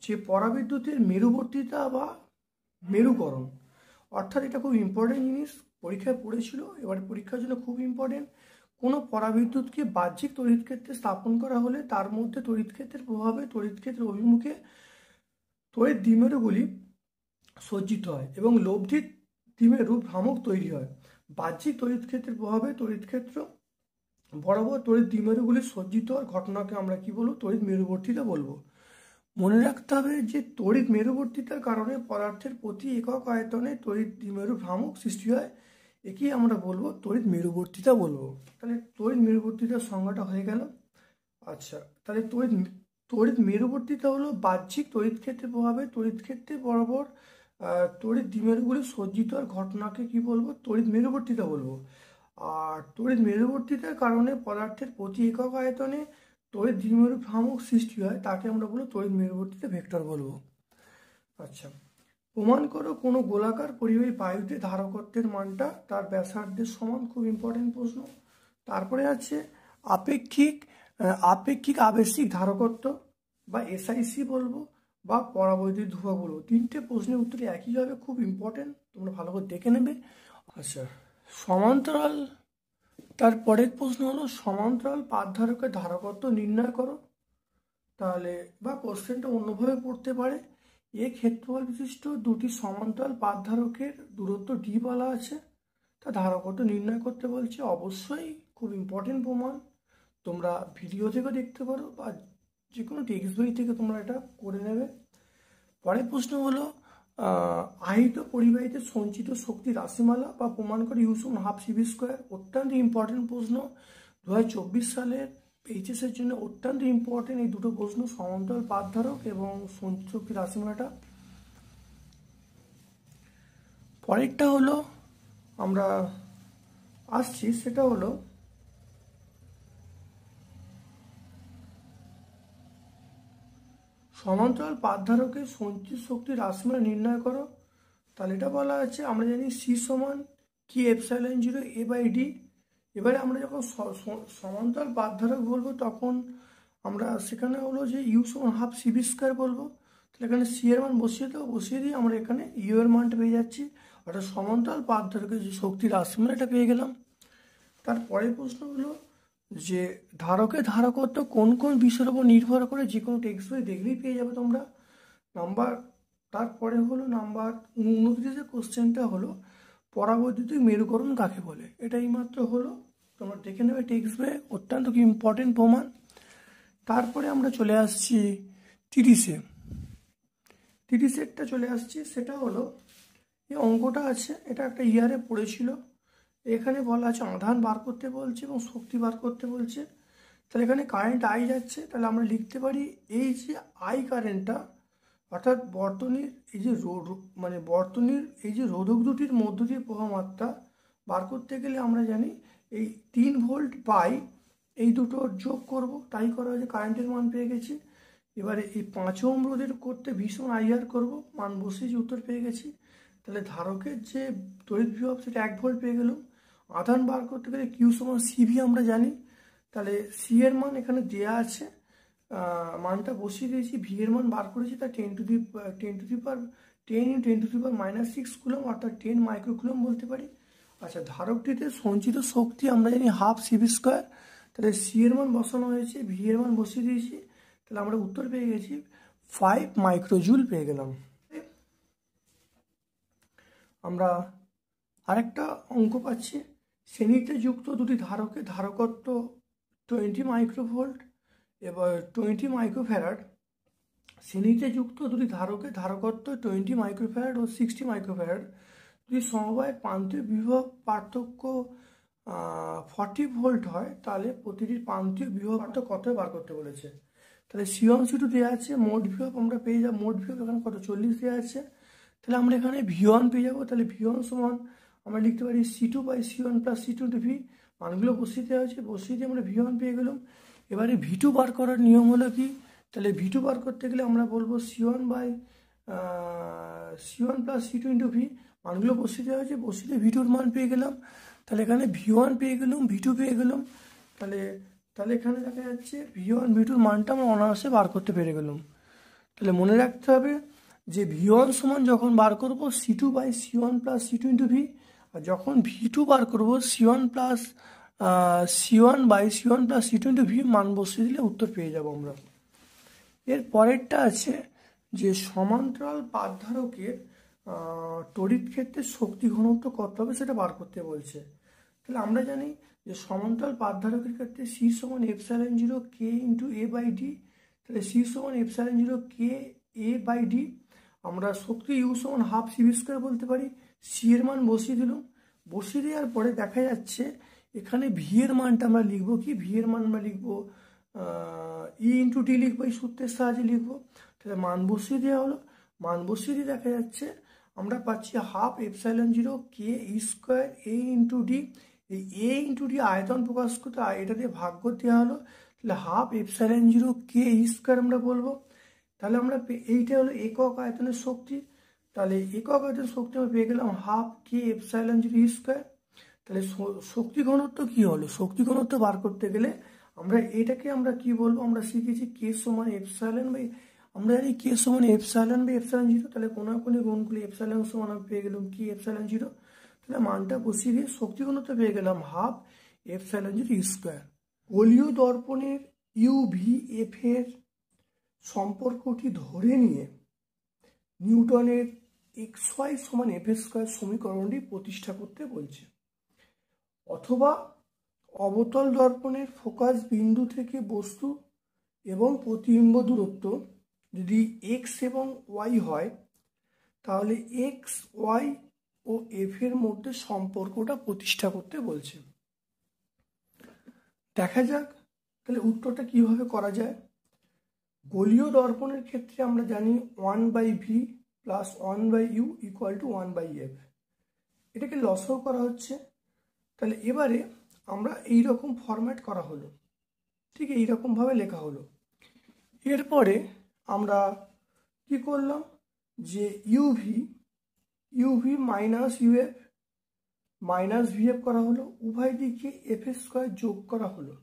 যে পরাবিদ্যুতের মেরুবর্তিতা বা মেরুকরণ, অর্থাৎ এটা খুব ইম্পর্টেন্ট জিনিস, পরীক্ষায় পড়েছিল, এবার পরীক্ষার জন্য খুব ইম্পর্টেন্ট। কোনো পরাবিদ্যুৎকে বাহ্যিক তড়িৎ ক্ষেত্রে স্থাপন করা হলে তার মধ্যে তড়িৎ ক্ষেত্রের প্রভাবে তড়িৎ ক্ষেত্রের অভিমুখে তড়িৎ দ্বিমেরুগুলি সজ্জিত হয় এবং লব্ধি দ্বিমেরু ভ্রামক তৈরি হয়। বাহ্যিক তড়িৎ ক্ষেত্রের প্রভাবে তড়িৎ ক্ষেত্র বরাবর তড়িৎ দ্বিমেরুগুলি সজ্জিত হওয়ার ঘটনাকে আমরা কি বলবো, তড়িৎ মেরুবর্তিতা বলবো। মনে রাখতে হবে যে তড়িৎ মেরুবর্তিতার কারণে পদার্থের প্রতি একক আয়তনে তড়িৎ দ্বিমেরু ভ্রামক সৃষ্টি হয়, একেই আমরা বলবো তড়িৎ মেরুবর্তিতা বলবো। তাহলে তড়িৎ মেরুবর্তিতার সংজ্ঞাটা হয়ে গেল। আচ্ছা, তাহলে তড়িৎ মেরুবর্তিতা হলো বাহ্যিক তড়িৎ ক্ষেত্রের প্রভাবে তড়িৎ ক্ষেত্রে বরাবর তড়িৎ দ্বিমেরুগুলি সজ্জিত আর ঘটনাকে কি বলবো, তড়িৎ মেরুবর্তিতা বলবো। আর তড়িৎ মেরুবর্তিতার কারণে পদার্থের প্রতি একক আয়তনে তড়িৎ দ্বিমেরু ভ্রামক সৃষ্টি হয়, তাকে আমরা বলবো তড়িৎ মেরুবর্তিতা ভেক্টর বলবো। আচ্ছা, প্রমাণ করো কোনো গোলাকার পরিবাহী বায়ুতে ধারকত্বের মানটা তার ব্যাসার্ধের সমান। খুব ইম্পর্টেন্ট প্রশ্ন। তারপরে আছে আপেক্ষিক আবেশিক ধারকত্ব বা এসআইসি বলবো বা পরাবৈদ্যুতিক ধ্রুবক বলবো। তিনটে প্রশ্নের উত্তরে একই হবে, খুব ইম্পর্টেন্ট, তোমরা ভালো করে দেখে নেবে। আচ্ছা, সমান্তরাল, তারপরের প্রশ্ন হলো সমান্তরাল পাঠধারকের ধারকত্ব নির্ণয় করো। তাহলে বা কোশ্চেনটা অন্যভাবে পড়তে পারে, এ ক্ষেত্রফল বিশিষ্ট দুটি সমান্তরাল পাঠধারকের দূরত্ব ডি বলা আছে, তা ধারকত্ব নির্ণয় করতে বলছে। অবশ্যই খুব ইম্পর্টেন্ট প্রমাণ, তোমরা ভিডিও থেকে দেখতে পারো বা যে কোনো টেক্সট বই থেকে তোমরা এটা করে নেবে। পরের প্রশ্ন হলো আহিত পরিবাহীতে সঞ্চিত শক্তি রাশিমালা বা প্রমাণ করে U=12 CV²। অত্যন্ত ইম্পর্টেন্ট প্রশ্ন, 2024 সালের এইচএসের জন্য অত্যন্ত ইম্পর্টেন্ট এই দুটো প্রশ্ন, সমান্তরাল পাঠধারক এবং সঞ্চিত শক্তি রাশিমালাটা। পরেরটা হলো আমরা আসছি, সেটা হলো সমান্তরাল পাঠধারকের সঞ্চিত শক্তি রাশিমালা নির্ণয় করো। তাহলে এটা বলা আছে, আমরা জানি C সমান কি ε0 A/D। এবারে আমরা যখন সমান্তরাল পাঠধারক বলবো তখন আমরা সেখানে হলো যে U=12 CV² বলবো। তাহলে এখানে C এর মান বসিয়ে দেবো, বসিয়ে দিয়ে আমরা এখানে U এর মানটা পেয়ে যাচ্ছি, অর্থাৎ সমান্তরাল পাঠধারকের যে শক্তি রাশিমালা এটা পেয়ে গেলাম। তারপরের প্রশ্ন হলো যে ধারকের ধারকত্ব কোন কোন বিষয়ের উপর নির্ভর করে, যে কোনো টেক্সট বই দেখলেই পেয়ে যাবে তোমরা। তারপরে হলো নাম্বার 29 কোশ্চেনটা হলো পরাবৈদ্যুতিক মেরুকরণ কাকে বলে। এটা এইমাত্র হলো, তোমরা দেখে নেবে টেক্সট বই, অত্যন্ত কি ইম্পর্টেন্ট প্রমাণ। তারপরে আমরা চলে আসছি 30-এরটা চলে আসছি, সেটা হলো এই অঙ্কটা আছে, এটা একটা ইয়ারে পড়েছিল। এখানে বলা আছে আধান বার করতে বলছে এবং শক্তি বার করতে বলছে। তাহলে এখানে কারেন্ট আই যাচ্ছে, তাহলে আমরা লিখতে পারি এই যে আই কারেন্টটা, অর্থাৎ বর্তনীর এই যে বর্তনীর এই যে রোধক দুটির মধ্য দিয়ে প্রবাহমাত্রা বার করতে গেলে আমরা জানি এই 3 ভোল্ট বাই এই দুটো যোগ করব, তাই করা হয়েছে, কারেন্টের মান পেয়ে গেছি। এবারে এই 5 ওহম রোধের করতে ভীষণ আইআর করব, মান বসিয়ে উত্তর পেয়ে গেছি। তাহলে ধারকের যে তড়িৎ বিভব সেটা 1 ভোল্ট পেয়ে গেলাম। আধান বার করতে গেলে Q=CV আমরা জানি, তাহলে সি এর মান এখানে দেয়া আছে, মানটা বসিয়ে দিয়েছি, ভি এর মান বার করেছি, তা 10 × 10⁻⁶ কুলম, অর্থাৎ 10 মাইক্রোকুলম বলতে পারি। আচ্ছা, ধারকটিতে সঞ্চিত শক্তি আমরা জানি 12 CV², তাহলে সি এর মান বসানো হয়েছে, ভি এর মান বসিয়ে দিয়েছি, তাহলে আমরা উত্তর পেয়ে গেছি 5 মাইক্রোজুল পেয়ে গেলাম। আমরা আরেকটা অঙ্ক পাচ্ছি, শ্রেণীতে যুক্ত দুটি ধারকের ধারকত্ব 20 মাইক্রোভোল্ট এবার 20 মাইক্রোফ্যারাড। শ্রেণীতে যুক্ত দুটি ধারকের ধারকত্ব 20 মাইক্রোফ্যারাড ও 60 মাইক্রোফ্যারাড। যদি সমবায়ের প্রান্তীয় বিভব পার্থক্য 40 ভোল্ট হয়, তাহলে প্রতিটি প্রান্তীয় বিভব পার্থক্য কত বার করতে বলেছে। তাহলে C1 C2 দেওয়া আছে, মোট বিভব আমরা পেয়ে যাবো, মোট বিভব এখানে কত 40 দেওয়া আছে, তাহলে আমরা এখানে V1 পেয়ে যাবো। তাহলে V1 সমান আমরা লিখতে পারি C2/C1 + C2 × V, মানগুলো বসিয়ে দেওয়া হয়েছে, বসিয়ে দিয়ে আমরা V1 পেয়ে গেলাম। এবারে V2 বার করার নিয়ম হলো কি, তাহলে V2 বার করতে গেলে আমরা বলবো C1 + C2 × V, মানগুলো বসিয়ে দেওয়া হয়েছে, বসিয়ে দিয়ে V2 এর মান পেয়ে গেলাম। তাহলে এখানে V1 পেয়ে গেলাম, V2 পেয়ে গেলাম, তাহলে এখানে দেখা যাচ্ছে V1 V2 মানটা আমরা অনায়াসে বার করতে পেরে গেলাম। তাহলে মনে রাখতে হবে যে V1 সমান যখন বার করব C2/C1 + C2 × V, আর যখন V2 বার করব C1 + C1/C1 + C2 × V, মান বসিয়ে দিলে উত্তর পেয়ে যাব আমরা। এর পরেরটা আছে যে সমান্তরাল পাঠধারকের তড়িৎ ক্ষেত্রের শক্তি ঘনত্ব কত হবে সেটা বার করতে বলছে। তাহলে আমরা জানি যে সমান্তরাল পাঠধারকের ক্ষেত্রে C = ε0 K × A/D, তাহলে C = ε0 K A/D। আমরা শক্তি U=12 CV² বলতে পারি। সি এর মান বসিয়ে দিলাম, বসিয়ে দেওয়ার পরে দেখা যাচ্ছে এখানে ভি এর মানটা আমরা লিখবো কি, ভি এর মান আমরা লিখবো ই ইন্টু ডি লিখবো, এই সূত্রের সাহায্যে লিখবো। তাহলে মান বসিয়ে দেওয়া হলো, মান বসিয়ে দিয়ে দেখা যাচ্ছে আমরা পাচ্ছি হাফ এপসাইলন জিরো কে ই স্কোয়ার এ ইন্টু ডি। এই এ ইন্টু ডি আয়তন প্রকাশ করতে এটা দিয়ে ভাগ করে দেওয়া হলো, তাহলে হাফ এপসাইলন জিরো কে ই স্কোয়ার আমরা বলবো। তাহলে আমরা এইটা হলো একক আয়তনের শক্তি, তাহলে একক আয়তনের শক্তি আমরা পেয়ে গেলাম হাফ কে এপসাইলন জিরো ই স্কোয়ার। তাহলে শক্তি ঘনত্ব কি হলো, শক্তি ঘনত্ব বার করতে গেলে আমরা এটাকে আমরা কি বলবো, আমরা শিখেছি কে সমান এপসাইলন বাই, আমরা জানি কে সমান এপসাইলন বাই এপসাইলন জিরো। তাহলে কোনাকুনি গুণ করলে এপসাইলন সমান আমি পেয়ে গেলাম কি এপসাইলন জিরো। তাহলে মানটা বসিয়ে দিয়ে শক্তি ঘনত্ব পেয়ে গেলাম হাফ এপসাইলন জিরো স্কোয়ার। গোলীয় দর্পণের ইউভি এফ এর সম্পর্কটি ধরে নিয়ে নিউটনের এক্স ওয়াই সমান এফ স্কোয়ার সমীকরণটি প্রতিষ্ঠা করতে বলছে। অথবা অবতল দর্পণের ফোকাস বিন্দু থেকে বস্তু এবং প্রতিবিম্ব দূরত্ব যদি এক্স এবং ওয়াই হয়, তাহলে এক্স ওয়াই ও এফ এর মধ্যে সম্পর্কটা প্রতিষ্ঠা করতে বলছে। দেখা যাক তাহলে উত্তরটা কিভাবে করা যায়। গোলীয় দর্পণের ক্ষেত্রে আমরা জানি 1/v plus 1/u equal to 1/f, এটাকে লসাও করা হচ্ছে। তাহলে এবারে আমরা এইরকম ফরম্যাট করা হলো, ঠিক এইরকমভাবে লেখা হলো। এরপরে আমরা কি করলাম যে UV minus UF minus VF করা হলো, উভয় দিকে এফ স্কোয়ার যোগ করা হলো।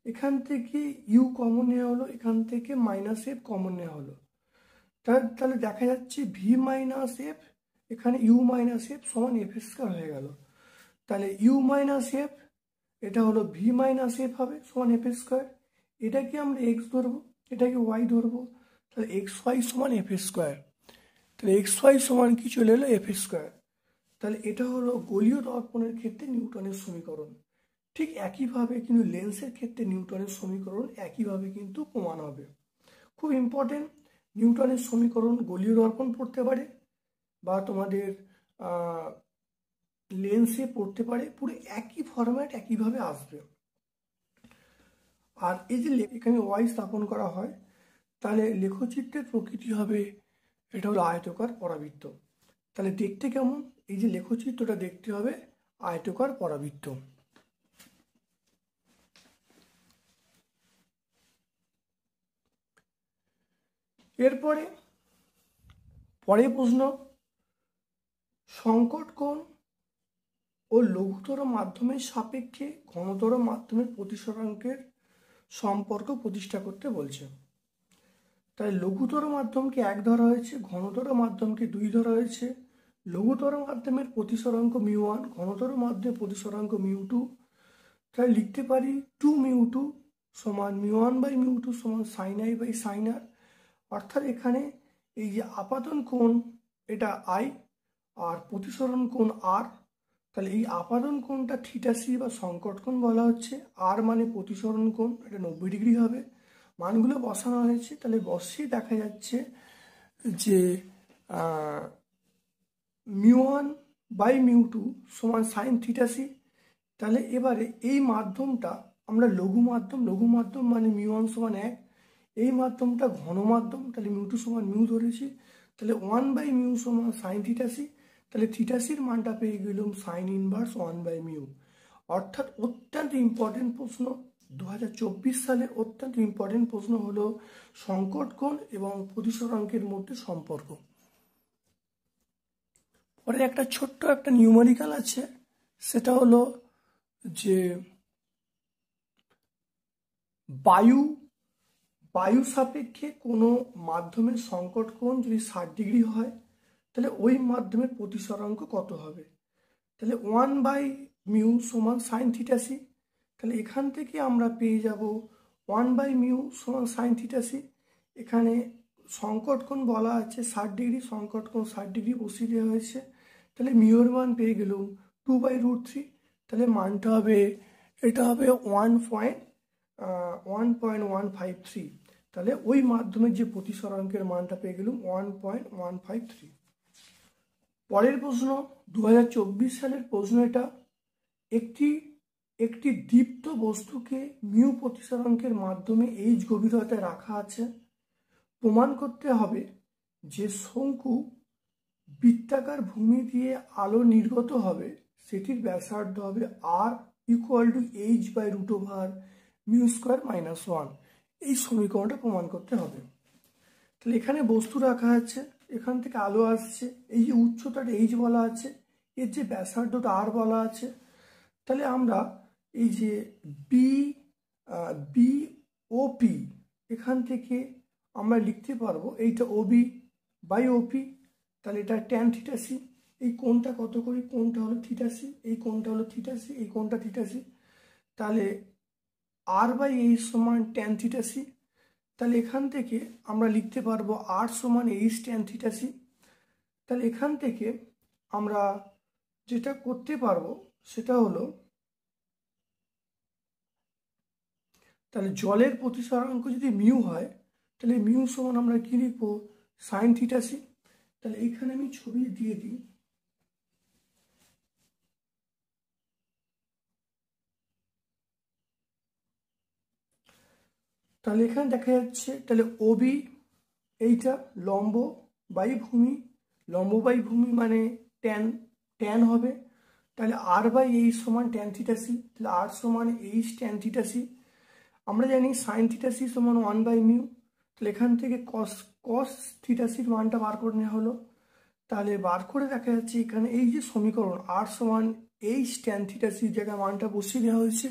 এখান থেকে ইউ কমন নেওয়া হলো, এখান থেকে মাইনাস এফ কমন নেওয়া হলো। তাহলে দেখা যাচ্ছে ভি মাইনাস এফ, এখানে ইউ মাইনাস এফ সমান এফ স্কোয়ার হয়ে গেল। তাহলে ইউ মাইনাস এফ এটা হলো ভি মাইনাস এফ হবে সমান এফ স্কোয়ার। এটাকে আমরা এক্স ধরবো, এটাকে ওয়াই ধরবো, তাহলে এক্স ওয়াই সমান এফ স্কোয়ার। তাহলে এক্স ওয়াই সমান কি চলে এলো এফ স্কোয়ার। তাহলে এটা হলো গোলীয় দর্পণের ক্ষেত্রে নিউটনের সমীকরণ। ঠিক একইভাবে কিন্তু লেন্সের ক্ষেত্রে নিউটনের সমীকরণ একইভাবে কিন্তু প্রমাণ হবে। খুব ইম্পর্টেন্ট, নিউটনের সমীকরণ গোলীয় দর্পণ পড়তে পারে বা তোমাদের লেন্সে পড়তে পারে, পুরো একই ফরম্যাট একইভাবে আসবে। আর এই যে এখানে ওয়াই স্থাপন করা হয়, তাহলে লেখচিত্রের প্রকৃতি হবে এটা হলো আয়তকার পরাবৃত্ত। তাহলে দেখতে কেমন, এই যে লেখচিত্রটা দেখতে হবে আয়তকার পরাবৃত্ত। এরপরে পরের প্রশ্ন, সংকট কোণ ও লঘুতর মাধ্যমের সাপেক্ষে ঘনতর মাধ্যমের প্রতিসরাঙ্কের সম্পর্ক প্রতিষ্ঠা করতে বলছে। তাই লঘুতর মাধ্যমকে 1 ধরা হয়েছে, ঘনতর মাধ্যমকে 2 ধরা হয়েছে। লঘুতর মাধ্যমের প্রতিসরাঙ্ক μ1, ঘনতর মাধ্যমের প্রতিসরাঙ্ক μ2। তাই লিখতে পারি 2μ2 সমান μ1/μ2 সমান sin i by sin r। অর্থাৎ এখানে এই যে আপাতন কোণ এটা i আর প্রতিসরণ কোণ r, তাহলে এই আপাতন কোণটা থিটা সি বা সংকট কোণ বলা হচ্ছে। আর মানে প্রতিসরণ কোণ, এটা 90 ডিগ্রি হবে। মানগুলো বসানো হয়েছে, তাহলে বসিয়ে দেখা যাচ্ছে যে μ1/μ2 সমান সাইন থিটা সি। তাহলে এবারে এই মাধ্যমটা আমরা লঘু মাধ্যম মানে μ1 সমান 1, এই মাধ্যমটা ঘন মাধ্যম, তাহলে μ2 সমান μ ধরেছি। তাহলে 1/μ সমান সাইন থিটা সি, তাহলে থিটা সির মানটা পেয়ে গেলাম সাইন ইনভার্স 1/μ। অর্থাৎ অত্যন্ত ইম্পর্টেন্ট প্রশ্ন, 2024 সালের অত্যন্ত ইম্পর্টেন্ট প্রশ্ন হলো সংকট কোণ এবং প্রতিসরাঙ্কের মধ্যে সম্পর্ক। পরে একটা ছোট্ট একটা নিউমেরিক্যাল আছে, সেটা হলো যে বায়ু সাপেক্ষে কোনো মাধ্যমের সংকট কোণ যদি 60 ডিগ্রি হয়, তাহলে ওই মাধ্যমের প্রতিসরাঙ্ক কত হবে। তাহলে 1/μ সমান সাইন থিটা সি। তাহলে এখান থেকে আমরা পেয়ে যাব 1/μ সমান সাইন থিটা সি। এখানে সংকট কোণ বলা আছে 60 ডিগ্রি, সংকট কোণ 60 ডিগ্রি বসিয়ে দেওয়া হয়েছে। তাহলে মিউর মান পেয়ে গেলাম 2/√3। তাহলে মানটা হবে এটা হবে 1.153। তাহলে ওই মাধ্যমের যে প্রতিসরাঙ্কের মানটা পেয়ে গেলাম 1.153। পরের প্রশ্ন 2024 সালের প্রশ্ন এটা, একটি একটি দীপ্ত বস্তুকে মিউ প্রতিসরাঙ্কের মাধ্যমে এইচ গভীরতায় রাখা আছে। প্রমাণ করতে হবে যে শঙ্কু বৃত্তাকার ভূমি দিয়ে আলো নির্গত হবে, সেটির ব্যাসার্ধ হবে আর equal to H by root over mu square minus one. এই সমীকরণটা প্রমাণ করতে হবে। তাহলে এখানে বস্তু রাখা আছে, এখান থেকে আলো আসছে, এই যে উচ্চতাটা এইচ বলা আছে, এর যে ব্যাসার্ধটা আর বলা আছে। তাহলে আমরা এই যে বি ও পি, এখান থেকে আমরা লিখতে পারবো এইটা ওবি বাই ওপি। তাহলে এটা ট্যান থিটা সি। এই কোণটা কত করি, কোণটা হলো থিটা সি, এই কোণটা হলো থিটা সি, এই কোণটা থিটা সি। তাহলে আর বাই এইচ সমান ট্যান থিটা সি। তাহলে এখান থেকে আমরা লিখতে পারবো আর সমান এইচ ট্যান থিটা সি। তাহলে এখান থেকে আমরা যেটা করতে পারবো সেটা হলো, তাহলে জলের প্রতিসরাঙ্ক যদি মিউ হয়, তাহলে মিউ সমান আমরা কি লিখবো, সাইন থিটা সি। তাহলে এইখানে আমি ছবি দিয়ে দিই। তাহলে এখানে দেখা যাচ্ছে, তাহলে ওবি এইটা লম্ব বাই ভূমি, লম্ব বাই ভূমি মানে ট্যান, ট্যান হবে। তাহলে আর বাই এইচ সমান ট্যান থিটা সি। তাহলে আর সমান এইচ ট্যান থিটা সি। আমরা জানি সাইন থিটা সি সমান ওয়ান বাই মিউ। তাহলে এখান থেকে কস থিটা সির মানটা বার করে নেওয়া হলো। তাহলে বার করে দেখা যাচ্ছে এখানে এই যে সমীকরণ আর সমান এইচ ট্যান থিটা সির জায়গায় মানটা বসিয়ে দেওয়া হয়েছে।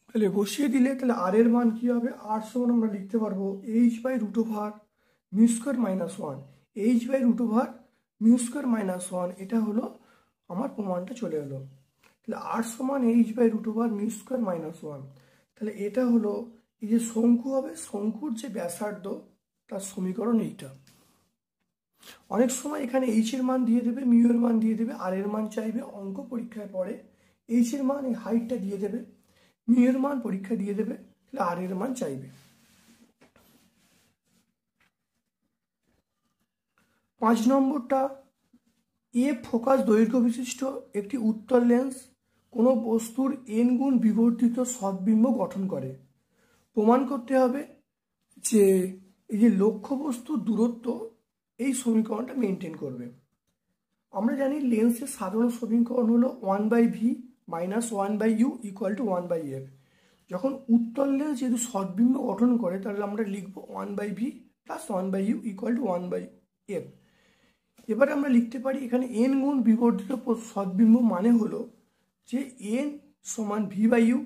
তাহলে বসিয়ে দিলে তাহলে আর এর মান কি হবে, আর সমান আমরা লিখতে পারবো H by root over mu square minus one. H by root over mu square minus one, এটা হলো আমার প্রমাণটা চলে এলো। তাহলে আর সমান H by root over mu square minus one. তাহলে এটা হলো এই যে শঙ্কু হবে, শঙ্কুর যে ব্যাসার্ধ তার সমীকরণ এইটা। অনেক সময় এখানে এইচ এর মান দিয়ে দেবে, মিউ এর মান দিয়ে দেবে, আর এর মান চাইবে। অঙ্ক পরীক্ষায় পরে এইচ এর মান এই হাইটটা দিয়ে দেবে, মিউ এর মান পরীক্ষা দিয়ে দেবে, তাহলে আর এর মান চাইবে। 5 নম্বরটা, এ ফোকাস দৈর্ঘ্য বিশিষ্ট একটি উত্তল লেন্স কোনো বস্তুর এন গুণ বিবর্ধিত সদ্বিম্ব গঠন করে। প্রমাণ করতে হবে যে এই যে লক্ষ্য বস্তুর দূরত্ব এই সমীকরণটা মেনটেন করবে। আমরা জানি লেন্সের সাধারণ সমীকরণ হলো 1/v minus 1/u equal to 1/f। যখন উত্তল লেন্স যেহেতু সদ্বিম্ব গঠন করে, তাহলে আমরা লিখবো 1/v plus 1/u equal to 1/f। এবারে আমরা লিখতে পারি এখানে এন গুণ বিবর্ধিত সদ্বিম্ব মানে হলো যে এন সমান v/u,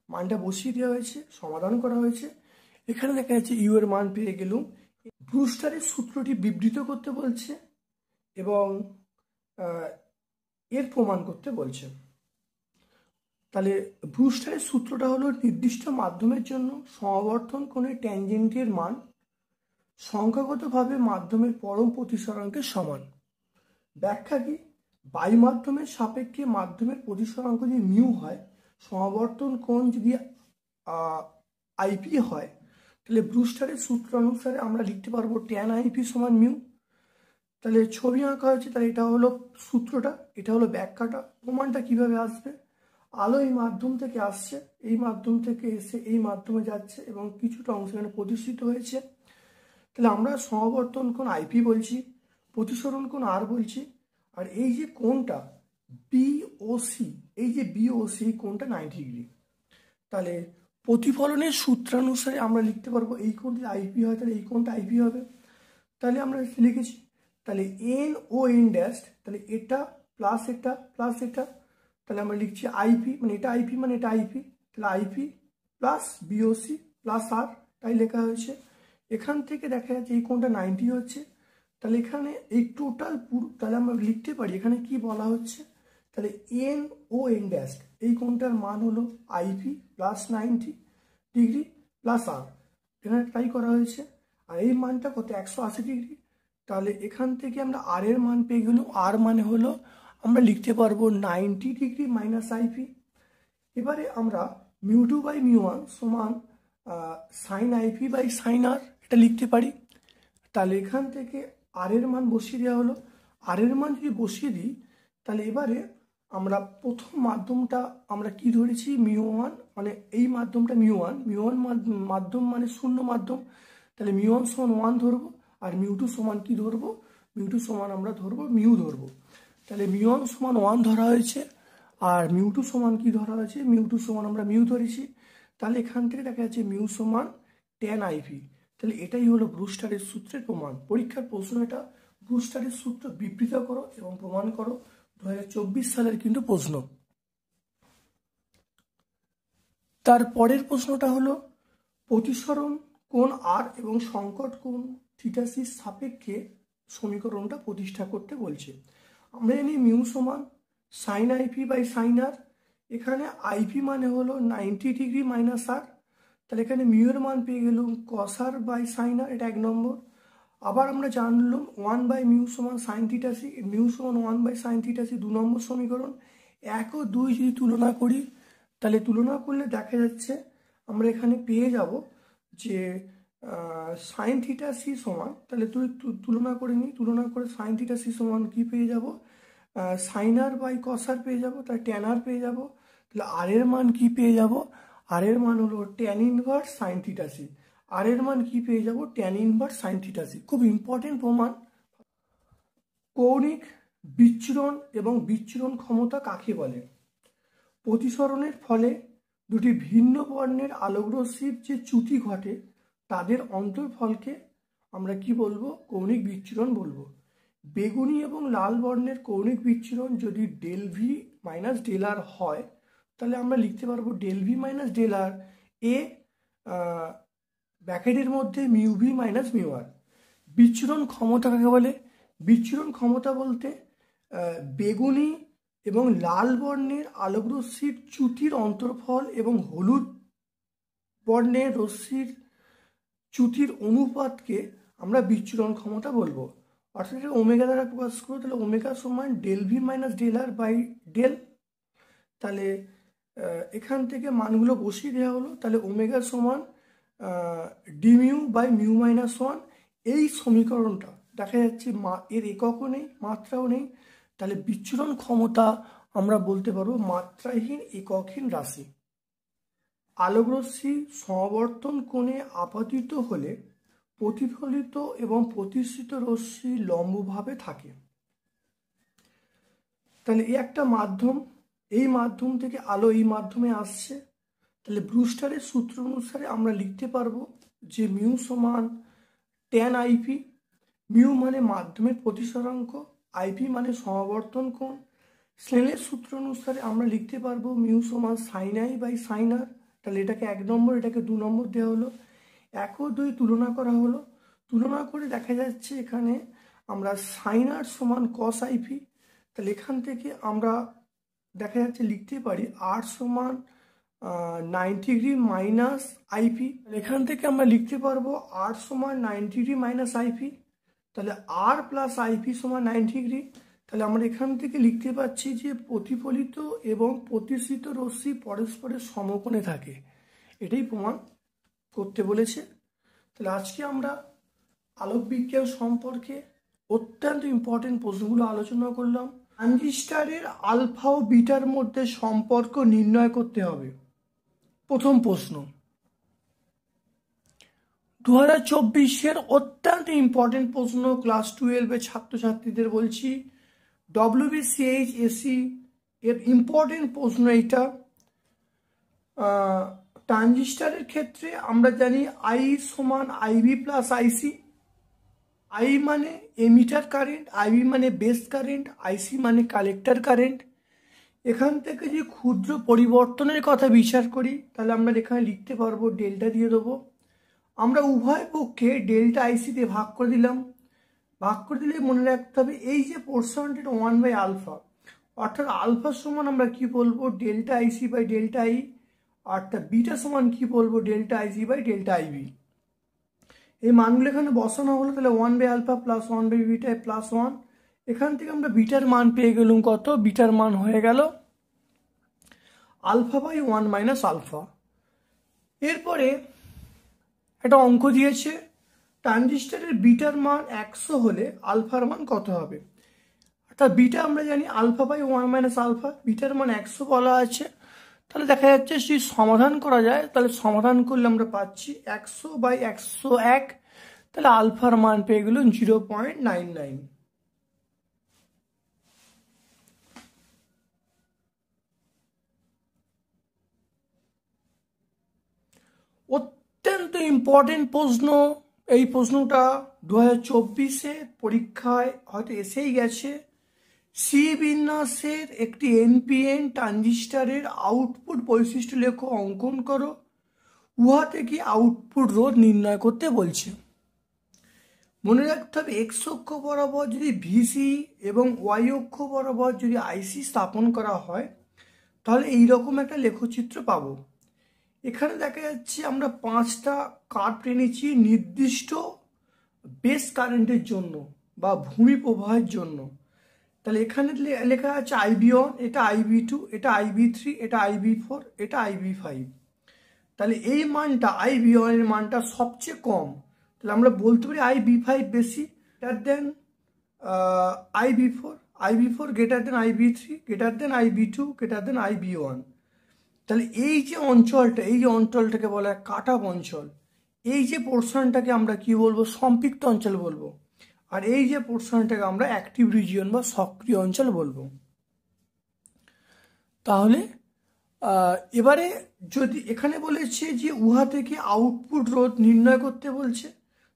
মানটা বসিয়ে দেওয়া হয়েছে, সমাধান করা হয়েছে। এখানে দেখা যাচ্ছে ইউ এর মান পেয়ে গেলুম। ব্রুস্টারের সূত্রটি বিবৃত করতে বলছে এবং এর প্রমাণ করতে বলছে। তাহলে ব্রুস্টারের সূত্রটা হলো নির্দিষ্ট মাধ্যমের জন্য সমাবর্তন কোণের ট্যানজেন্টের মান সংখ্যাগতভাবে মাধ্যমের পরম প্রতিসরাঙ্কের সমান। ব্যাখ্যা কি, বায়ু মাধ্যমের সাপেক্ষে মাধ্যমের প্রতিসরাঙ্ক যদি মিউ হয়, সমাবর্তন কোণ যদি আইপি হয়, তাহলে ব্রুস্টারের সূত্র অনুসারে আমরা লিখতে পারবো ট্যান আইপি সমান মিউ। তাহলে ছবি আঁকা হয়েছে, তাহলে এটা হলো সূত্রটা, এটা হলো ব্যাখ্যাটা। প্রমাণটা কিভাবে আসবে, আলো এই মাধ্যম থেকে আসছে, এই মাধ্যম থেকে এসে এই মাধ্যমে যাচ্ছে এবং কিছুটা অংশ এখানে প্রতিষ্ঠিত হয়েছে। তাহলে আমরা সমাবর্তন কোণ আইপি বলছি, প্রতিসরণ কোণ আর বলছি, আর এই যে কোণটা বিওসি, এই যে বিওসি কোণটা 90 ডিগ্রি। তাহলে প্রতিফলনের সূত্রানুসারে আমরা লিখতে পারবো এই কোণটা আইপি হয়, তাহলে এই কোণটা আইপি হবে। তাহলে আমরা লিখেছি, তাহলে এন ও এন ড্যাশ, তাহলে এটা প্লাস এটা প্লাস এটা, তাহলে আমরা লিখছি আইপি মানে এটা আইপি মানে এটা আইপি, তাহলে আইপি প্লাস বিওসি প্লাস আর, তাই লেখা হয়েছে। এখান থেকে দেখা যাচ্ছে এই কোণটা 90 হচ্ছে। তাহলে এখানে এই টোটাল পুরো, তাহলে আমরা লিখতে পারি এখানে কি বলা হচ্ছে, তাহলে এন ও এন ড্যাশ এই কোণটার মান হলো আইপি প্লাস 90 ডিগ্রি প্লাস আর, এখানে ট্রাই করা হয়েছে। আর এই মানটা কত, 180 ডিগ্রি। তাহলে এখান থেকে আমরা আর এর মান পেয়ে গেলাম, আর মানে হলো আমরা লিখতে পারবো 90 ডিগ্রি মাইনাস আইপি। এবারে আমরা mu two by mu one সমান sine IP by sine R, এটা লিখতে পারি। তাহলে এখান থেকে আর এর মান বসিয়ে দেওয়া হলো। আর এর মান যদি বসিয়ে দিই, তাহলে এবারে আমরা প্রথম মাধ্যমটা আমরা কি ধরেছি μ1, মানে এই মাধ্যমটা μ1 মাধ্যম মানে শূন্য মাধ্যম, তাহলে μ1 সমান 1 ধরবো, আর μ2 সমান কি ধরবো, μ2 সমান আমরা ধরবো মিউ ধরবো। তাহলে μ1 সমান 1 ধরা হয়েছে, আর μ2 সমান কি ধরা হয়েছে, μ2 সমান আমরা মিউ ধরেছি। তাহলে এখান থেকে দেখা যাচ্ছে মিউ সমান tan IP। তাহলে এটাই হলো ব্রুস্টারের সূত্রের প্রমাণ। পরীক্ষার প্রশ্ন এটা, ব্রুস্টারের সূত্র বিবৃত করো এবং প্রমাণ করো, 2024 সালের কিন্তু প্রশ্ন। তার পরের প্রশ্নটা হলো প্রতিসরণ কোণ আর এবং সংকট কোণ থিটাসির সাপেক্ষে সমীকরণটা প্রতিষ্ঠা করতে বলছে। আমরা জানি মিউ সমান সাইন আইপি বাই সাইন আর। এখানে আইপি মানে হলো 90 ডিগ্রি মাইনাস আর, তাহলে এখানে মিউ এর মান পেয়ে গেলাম কস আর বাই সাইন আর, এটা 1 নম্বর। আবার আমরা জানলাম 1 বাই মিউ সমান সাইন থিটাসি, মিউ সমান 1 বাই সাইন থিটাসি 2 নম্বর সমীকরণ। 1 ও 2 যদি তুলনা করি, তাহলে তুলনা করলে দেখা যাচ্ছে আমরা এখানে পেয়ে যাব যে সাইন থিটাসি সমান, তাহলে তুলনা করে নিই, তুলনা করে সাইন থিটাসি সমান কি পেয়ে যাব, সাইন আর বাই কস আর পেয়ে যাব, তাহলে ট্যান আর পেয়ে যাব। তাহলে আর এর মান কি পেয়ে যাব, আর এর মান হলো ট্যান ইনভার্স সাইন থিটাসি, আর এর মান কি পেয়ে যাব, ট্যান ইনভার্স সাইন থিটাসি। খুব ইম্পর্টেন্ট প্রমাণ। কৌণিক বিচ্ছুরণ এবং বিচ্ছুরণ ক্ষমতা কাকে বলে? প্রতিসরণের ফলে দুটি ভিন্ন বর্ণের আলোকরশ্মির যে চ্যুতি ঘটে তাদের অন্তর্ফলকে আমরা কি বলবো, কৌণিক বিচ্ছুরণ বলবো। বেগুনি এবং লাল বর্ণের কৌণিক বিচ্ছুরণ যদি ডেল ভি মাইনাস ডেল আর হয়, তাহলে আমরা লিখতে পারবো ডেল ভি মাইনাস ডেল আর এ ব্র্যাকেটের মধ্যে মিউ ভি মাইনাস মিউ আর। বিচ্ছুরণ ক্ষমতা কাকে বলে? বিচ্ছুরণ ক্ষমতা বলতে বেগুনি এবং লাল বর্ণের আলোক রশ্মির চ্যুতির অন্তর্ফল এবং হলুদ বর্ণের রশ্মির চ্যুতির অনুপাতকে আমরা বিচ্ছুরণ ক্ষমতা বলবো। অর্থাৎ এটা ওমেগা দ্বারা প্রকাশ করবো, তাহলে ওমেগা সমান del V minus del R by del. তাহলে এখান থেকে মানগুলো বসিয়ে দেওয়া হলো, তাহলে ওমেগা সমান D mu by mu minus 1। এই সমীকরণটা দেখা যাচ্ছে এর এককও নেই, মাত্রাও নেই, তাহলে বিচ্ছুরণ ক্ষমতা আমরা বলতে পারবো মাত্রাহীন এককহীন রাশি। আলোকরশ্মি সমাবর্তন কোণে আপতিত হলে প্রতিফলিত এবং প্রতিসৃত রশ্মি লম্বভাবে থাকে। তাহলে এই একটা মাধ্যম, এই মাধ্যম থেকে আলো এই মাধ্যমে আসছে, তাহলে ব্রুস্টারের সূত্র অনুসারে আমরা লিখতে পারবো যে মিউ সমান ট্যান আইপি। মিউ মানে মাধ্যমের প্রতিসরাঙ্ক, আইপি মানে সমাবর্তন কোণ। স্নেলের সূত্র অনুসারে আমরা লিখতে পারবো মিউ সমান সাইন আই বাই সাইন আর। তাহলে এটাকে 1 নম্বর, এটাকে 2 নম্বর দেওয়া হলো। 1 ও 2 তুলনা করা হলো, তুলনা করে দেখা যাচ্ছে এখানে আমরা সাইন আর সমান কস আইপি। তাহলে এখান থেকে আমরা দেখা যাচ্ছে লিখতে পারি আর সমান 90 ডিগ্রি মাইনাস আইপি। এখান থেকে আমরা লিখতে পারবো আর সমান 90 ডিগ্রি মাইনাস আইপি, তাহলে আর প্লাস আইপি সমান 90 ডিগ্রি। তাহলে আমরা এখান থেকে লিখতে পাচ্ছি যে প্রতিফলিত এবং প্রতিসৃত রশ্মি পরস্পরের সমকোণে থাকে, এটাই প্রমাণ করতে বলেছে। তাহলে আজকে আমরা আলোক বিজ্ঞান সম্পর্কে অত্যন্ত ইম্পর্টেন্ট প্রশ্নগুলো আলোচনা করলাম। ট্রানজিস্টরের আলফা ও বিটার মধ্যে সম্পর্ক নির্ণয় করতে হবে। প্রথম প্রশ্ন 2024-এর অত্যন্ত ইম্পর্টেন্ট প্রশ্ন, ক্লাস 12-এর ছাত্রছাত্রীদের বলছি, WBCHSE এর ইম্পর্টেন্ট প্রশ্ন এইটা। ট্রানজিস্টরের ক্ষেত্রে আমরা জানি আই সমান আইবি প্লাস আইসি। আই মানে এমিটার কারেন্ট, আইবি মানে বেস কারেন্ট, আইসি মানে কালেক্টর কারেন্ট। এখান থেকে যে ক্ষুদ্র পরিবর্তনের কথা বিচার করি, তাহলে আমরা এখানে লিখতে পারবো ডেল্টা দিয়ে দেবো। আমরা উভয় পক্ষে ডেল্টা আইসি দিয়ে ভাগ করে দিলাম, ভাগ করে দিলে মনে রাখতে হবে এই যে পোর্শনটা 1 বাই আলফা, অর্থাৎ আলফা সমান আমরা কি বলবো delta IC by delta I, অর্থাৎ বিটা সমান কি বলবো delta IC by delta IB. এই মানগুলো এখানে বসানো হলো, তাহলে 1 by alpha plus 1 by beta plus 1। এখান থেকে আমরা বিটার মান পেয়ে গেলাম কত, বিটার মান হয়ে গেল আলফা বাই 1 মাইনাস আলফা। এরপরে একটা অঙ্ক দিয়েছে, ট্রানজিস্টরের বিটার মান 100 হলে আলফার মান কত হবে। তা বিটা আমরা জানি আলফা বাই 1 - আলফা, বিটার মান 100 বলা আছে। তাহলে দেখা যাচ্ছে যদি সমাধান করা যায়, তাহলে সমাধান করলে আমরা পাচ্ছি 100/101, তাহলে আলফার মান পেয়ে গেল 0.99। অত্যন্ত ইম্পর্টেন্ট প্রশ্ন। এই প্রশ্নটা 2024-এ পরীক্ষায় হয়তো এসেই গেছে। সি বিন্যাসের একটি এনপিএন ট্রানজিস্টরের আউটপুট বৈশিষ্ট্য লেখো, অঙ্কন করো। উহা থেকে আউটপুট রোধ নির্ণয় করতে বলছে। মনে রাখতে হবে এক্স অক্ষ বরাবর যদি ভিসি এবং ওয়াই অক্ষ বরাবর যদি আইসি স্থাপন করা হয়, তাহলে এইরকম একটা লেখচিত্র পাবো। এখানে দেখা যাচ্ছে আমরা 5টা কার্ভ টেনেছি নির্দিষ্ট বেস কারেন্টের জন্য বা ভূমি প্রবাহের জন্য। তাহলে এখানে লেখা আছে IB1, এটা IB2, এটা IB3, এটা IB4, এটা IB5। তাহলে এই মানটা IB1 এর মানটা সবচেয়ে কম, তাহলে আমরা বলতে পারি IB5 বেশি greater than IB4, IB4 greater than IB3, greater than IB2, greater than IB1। তাহলে এই যে অঞ্চলটা, এই যে অঞ্চলটাকে বলা হয় কাট অফ অঞ্চল। এই যে পোর্শনটাকে আমরা কি বলবো, সম্পৃক্ত অঞ্চল বলবো। আর এই যে পোর্শনটাকে আমরা অ্যাক্টিভ রিজিয়ন বা সক্রিয় অঞ্চল বলবো। তাহলে এবারে যদি এখানে বলেছে যে উহা থেকে আউটপুট রোধ নির্ণয় করতে বলছে,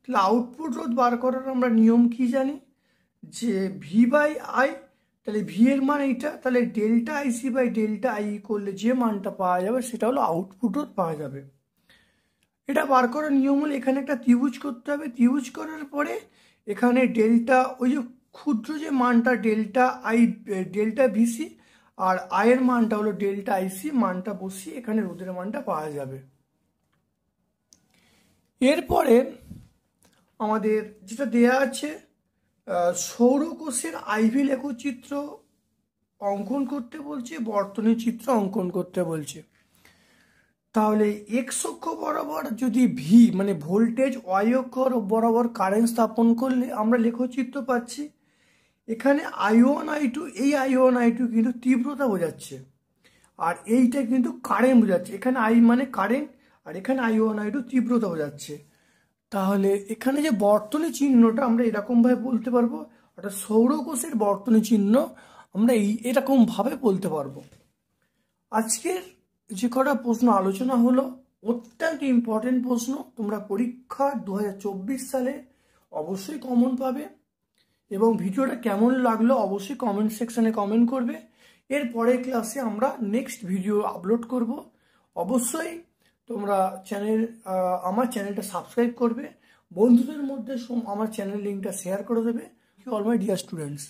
তাহলে আউটপুট রোধ বার করার আমরা নিয়ম কি জানি, যে V/I, তাহলে ভি এর মান এইটা, তাহলে delta IC by delta I করলে যে মানটা পাওয়া যাবে সেটা হলো আউটপুট রোধ পাওয়া যাবে। এটা বার করার নিয়ম হলো এখানে একটা ত্রিভুজ করতে হবে। ত্রিভুজ করার পরে এখানে ডেল্টা, ওই যে ক্ষুদ্র যে মানটা ডেল্টা ভিসি, আর আয়ের মানটা হলো ডেল্টা আইসি, মানটা বসিয়ে এখানে রোধের মানটা পাওয়া যাবে। এরপরে আমাদের যেটা দেয়া আছে, সৌরকোষের আইভি লেখচিত্র অঙ্কন করতে বলছে, বর্তনী চিত্র অঙ্কন করতে বলছে। তাহলে এক্স অক্ষ বরাবর যদি ভি মানে ভোল্টেজ, ওয়াই অক্ষ বরাবর কারেন্ট স্থাপন করলে আমরা লেখচিত্র পাচ্ছি। এখানে I1 I2, এই I1 I2 কিন্তু তীব্রতা বোঝাচ্ছে, আর এইটা কিন্তু কারেন্ট বোঝাচ্ছে। এখানে I মানে কারেন্ট, আর এখানে I1 I2 তীব্রতা বোঝাচ্ছে। তাহলে এখানে যে বর্তনী চিহ্নটা আমরা এরকমভাবে বলতে পারবো, অর্থাৎ সৌরকোষের বর্তনী চিহ্ন আমরা এরকমভাবে বলতে পারবো। আজকের যে কটা প্রশ্ন আলোচনা হলো অত্যন্ত ইম্পর্টেন্ট প্রশ্ন, তোমরা পরীক্ষা 2024 সালে অবশ্যই কমন পাবে। এবং ভিডিওটা কেমন লাগলো অবশ্যই কমেন্ট সেকশনে কমেন্ট করবে। এর পরের ক্লাসে আমরা নেক্সট ভিডিও আপলোড করব। অবশ্যই তোমরা আমার চ্যানেলটা সাবস্ক্রাইব করবে, বন্ধুদের মধ্যে আমার চ্যানেল লিঙ্কটা শেয়ার করে দেবে। All my dear students.